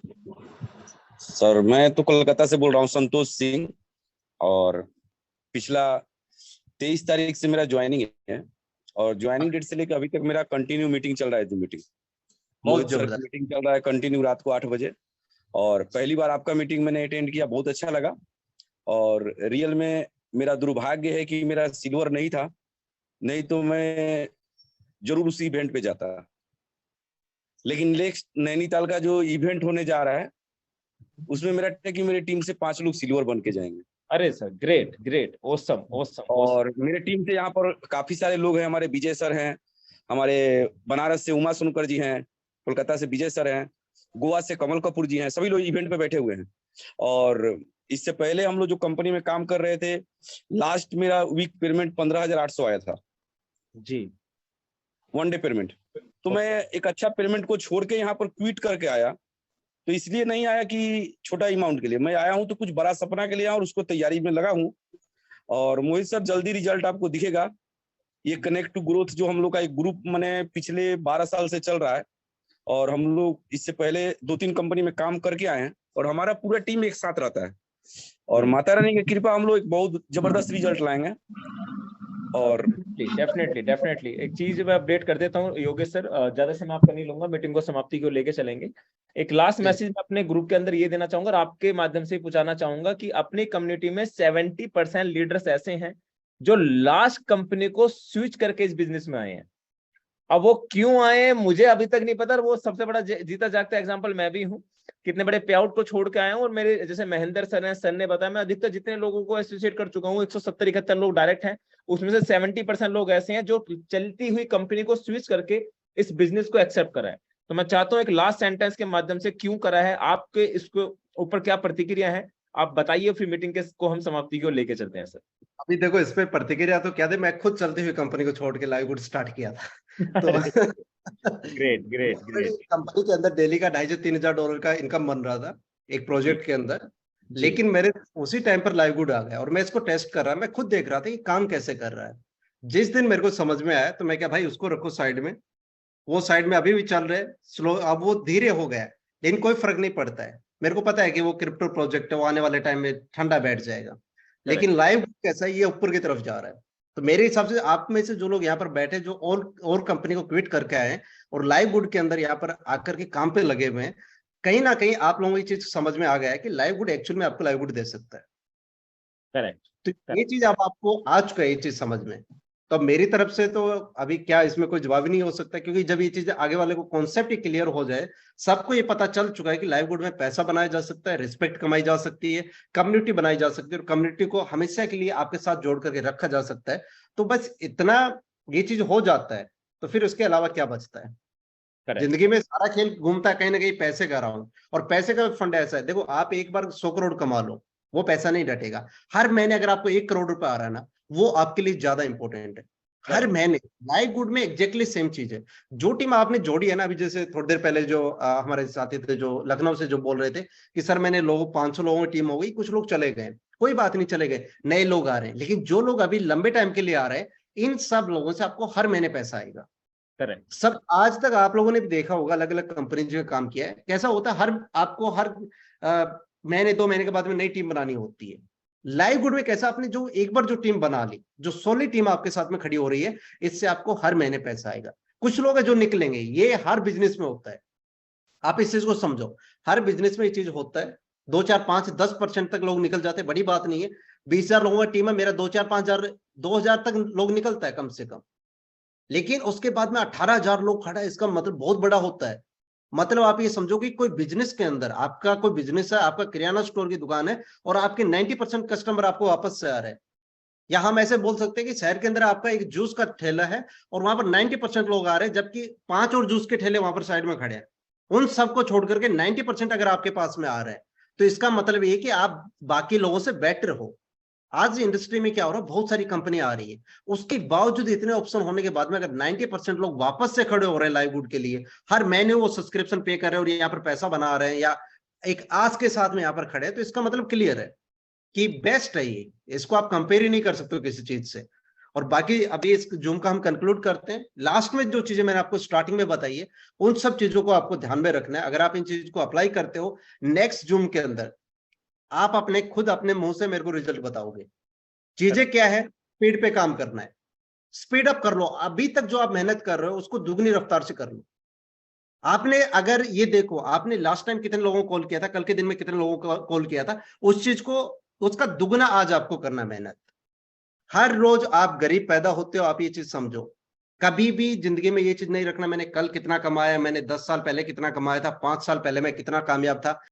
सर मैं तो कोलकाता से बोल रहा हूँ, संतोष सिंह, और पिछला 23 तारीख से मेरा ज्वाइनिंग है, और ज्वाइनिंग डेट से लेकर अभी तक मेरा कंटिन्यू मीटिंग चल रहा है। जो मीटिंग बहुत जबरदस्त मीटिंग चल रहा है कंटिन्यू रात को 8 बजे, और पहली बार आपका मीटिंग मैंने अटेंड किया, बहुत अच्छा लगा। और रियल में मेरा दुर्भाग्य है कि मेरा सिल्वर नहीं था, नहीं तो मैं जरूर उसी इवेंट पे जाता। लेकिन नेक्स्ट नैनीताल का जो इवेंट होने जा रहा है उसमें मेरा है कि मेरी टीम से 5 लोग सिल्वर बन के जाएंगे। अरे sir great great, awesome awesome. और मेरे टीम से यहाँ पर काफी सारे लोग हैं, हमारे विजय सर हैं, हमारे बनारस से उमा सोनकर जी हैं, कोलकाता से विजय सर हैं, गोवा से कमल कपूर जी हैं, सभी लोग इवेंट पे बैठे हुए हैं। और इससे पहले हम लोग जो कंपनी में काम कर रहे थे, लास्ट मेरा वीक पेमेंट 15,800 आया था जी, 1 डे पेमेंट। तो मैं एक अच्छा पेमेंट को छोड़ के यहाँ पर क्विट करके आया। तो इसलिए नहीं आया कि छोटा अमाउंट के लिए, मैं आया हूँ तो कुछ बड़ा सपना के लिए और उसको तैयारी में लगा हूँ। और मोहित सर जल्दी रिजल्ट आपको दिखेगा। ये कनेक्ट टू ग्रोथ जो हम लोग का एक ग्रुप मैंने पिछले 12 साल से चल रहा है, और हम लोग इससे पहले 2-3 कंपनी में काम करके आए हैं, और हमारा पूरा टीम एक साथ रहता है, और माता रानी की कृपा हम लोग एक बहुत जबरदस्त रिजल्ट लाएंगे। और डेफिनेटली एक चीज मैं अपडेट कर देता हूँ योगेश सर, ज्यादा समय आपका नहीं लूंगा, मीटिंग को समाप्ति को लेके चलेंगे। एक लास्ट मैसेज मैं अपने ग्रुप के अंदर ये देना चाहूंगा और आपके माध्यम से पूछना चाहूंगा कि अपनी कम्युनिटी में 70% लीडर्स ऐसे हैं जो लास्ट कंपनी को स्विच करके इस बिजनेस में आए हैं। अब वो क्यों आए मुझे अभी तक नहीं पता, वो सबसे बड़ा जीता जागता एग्जांपल मैं भी हूँ। कितने बड़े पे आउट को छोड़ के आया हूँ, और मेरे जैसे महेंद्र सर हैं, सर ने बताया, मैं अधिकतर जितने लोगों को एसोसिएट कर चुका हूँ 170-71 लोग डायरेक्ट हैं, उसमें से 70% लोग ऐसे हैं जो चलती हुई कंपनी को स्विच करके इस बिजनेस को एक्सेप्ट करा है। तो मैं चाहता हूँ एक लास्ट सेंटेंस के माध्यम से क्यों करा है, आपके इसको ऊपर क्या प्रतिक्रिया है आप बताइए, फिर मीटिंग के को हम समाप्ति को लेके चलते हैं सर। अभी देखो इस पे प्रतिक्रिया तो क्या दे, मैं खुद चलती हुई कंपनी को छोड़ के लाइववुड स्टार्ट किया था। तो ग्रेट कंपनी के अंदर डेली का $2,500-3,000 का इनकम बन रहा था एक प्रोजेक्ट के अंदर, लेकिन मेरे उसी टाइम पर लाइववुड आ गया और मैं इसको टेस्ट कर रहा, मैं खुद देख रहा था कि काम कैसे कर रहा है। जिस दिन मेरे को समझ में आया तो मैं क्या भाई उसको रखो साइड में, वो साइड में अभी भी चल रहे स्लो, अब वो धीरे हो गया है लेकिन कोई फर्क नहीं पड़ता है। मेरे को पता है कि वो क्रिप्टो प्रोजेक्ट है, वो आने वाले टाइम में ठंडा बैठ जाएगा, लेकिन लाइव कैसा है, ये ऊपर की तरफ जा रहा है। तो मेरे हिसाब से आप में से जो लोग यहाँ पर बैठे जो और कंपनी को क्विट करके आए और लाइव गुड के अंदर यहाँ पर आकर के काम पे लगे हुए हैं, कहीं ना कहीं आप लोगों को ये चीज समझ में आ गया है कि लाइव गुड एक्चुअल में आपको लाइव गुड दे सकता है। करेक्ट। तो ये चीज आपको आ चुका है, ये चीज समझ में। तो मेरी तरफ से तो अभी क्या इसमें कोई जवाब ही नहीं हो सकता, क्योंकि जब ये चीज आगे वाले को कॉन्सेप्ट ही क्लियर हो जाए, सबको ये पता चल चुका है कि लाइव गुड में पैसा बनाया जा सकता है, रिस्पेक्ट कमाई जा सकती है, कम्युनिटी बनाई जा सकती है और कम्युनिटी को हमेशा के लिए आपके साथ जोड़ करके रखा जा सकता है। तो बस इतना ये चीज हो जाता है तो फिर उसके अलावा क्या बचता है? जिंदगी में सारा खेल घूमता है कहीं ना कहीं पैसे का राउंड, और पैसे का फंड ऐसा है, देखो आप एक बार 100 करोड़ कमा लो, वो पैसा नहीं डटेगा। हर महीने अगर आपको 1 करोड़ रुपए आ रहा है ना, वो आपके लिए ज्यादा इंपॉर्टेंट है। हर महीने लाइव गुड में एग्जैक्टली सेम चीज है। जो टीम आपने जोड़ी है ना, अभी जैसे थोड़ी देर पहले जो हमारे साथी थे जो लखनऊ से जो बोल रहे थे कि सर मैंने 500 लोगों की टीम हो गई, कुछ लोग चले गए, कोई बात नहीं, चले गए, नए लोग आ रहे हैं, लेकिन जो लोग अभी लंबे टाइम के लिए आ रहे हैं, इन सब लोगों से आपको हर महीने पैसा आएगा। करेक्ट। सब आज तक आप लोगों ने भी देखा होगा, अलग अलग कंपनी जो काम किया है, कैसा होता है, आपको हर महीने 2 महीने के बाद में नई टीम बनानी होती है। लाइव गुड में कैसा, आपने जो एक बार जो टीम बना ली, जो सोली टीम आपके साथ में खड़ी हो रही है, इससे आपको हर महीने पैसा आएगा। कुछ लोग हैं जो निकलेंगे, ये हर बिजनेस में होता है, आप इस चीज को समझो, हर बिजनेस में ये चीज होता है। 2, 4, 5, 10% तक लोग निकल जाते हैं, बड़ी बात नहीं है। 20,000 लोगों की टीम है, मेरा 2, 4, 5,000 2,000 तक लोग निकलता है कम से कम, लेकिन उसके बाद में 18,000 लोग खड़ा है, इसका मतलब बहुत बड़ा होता है। मतलब आप ये समझो कि कोई बिजनेस के अंदर, आपका कोई बिजनेस है, आपका किराना स्टोर की दुकान है और आपके 90% कस्टमर आपको वापस से आ रहे हैं, या हम ऐसे बोल सकते हैं कि शहर के अंदर आपका एक जूस का ठेला है और वहां पर 90% लोग आ रहे हैं, जबकि 5 और जूस के ठेले वहां पर साइड में खड़े हैं। उन सबको छोड़ करके 90% अगर आपके पास में आ रहे हैं, तो इसका मतलब ये कि आप बाकी लोगों से बेटर हो। आज इंडस्ट्री में क्या हो रहा है, बहुत सारी कंपनी आ रही है, उसके बावजूद इतने ऑप्शन होने के बाद में अगर 90% लोग वापस से खड़े हो रहे हैं लाइव गुड के लिए, हर महीने वो सब्सक्रिप्शन पे कर रहे हैं और यहाँ पर पैसा बना रहे हैं या एक आस के साथ में यहाँ पर खड़े हैं, तो इसका मतलब क्लियर है कि बेस्ट है ये, इसको आप कंपेयर ही नहीं कर सकते किसी चीज से। और बाकी अभी इस जूम का हम कंक्लूड करते हैं। लास्ट में जो चीजें मैंने आपको स्टार्टिंग में बताई है, उन सब चीजों को आपको ध्यान में रखना है। अगर आप इन चीज को अप्लाई करते हो, नेक्स्ट जूम के अंदर आप अपने मुंह से मेरे को रिजल्ट बताओगे। चीजें क्या है, स्पीड पे काम करना है, स्पीड अप कर लो। अभी तक जो आप मेहनत कर रहे हो उसको दुगनी रफ्तार से कर लो। आपने अगर ये देखो, आपने लास्ट टाइम कितने लोगों को कॉल किया था, कल के दिन में कितने लोगों को कॉल किया था, उस चीज को उसका दुगना आज आपको करना मेहनत। हर रोज आप गरीब पैदा होते हो, आप ये चीज समझो। कभी भी जिंदगी में ये चीज नहीं रखना मैंने कल कितना कमाया, मैंने 10 साल पहले कितना कमाया था, 5 साल पहले मैं कितना कामयाब था।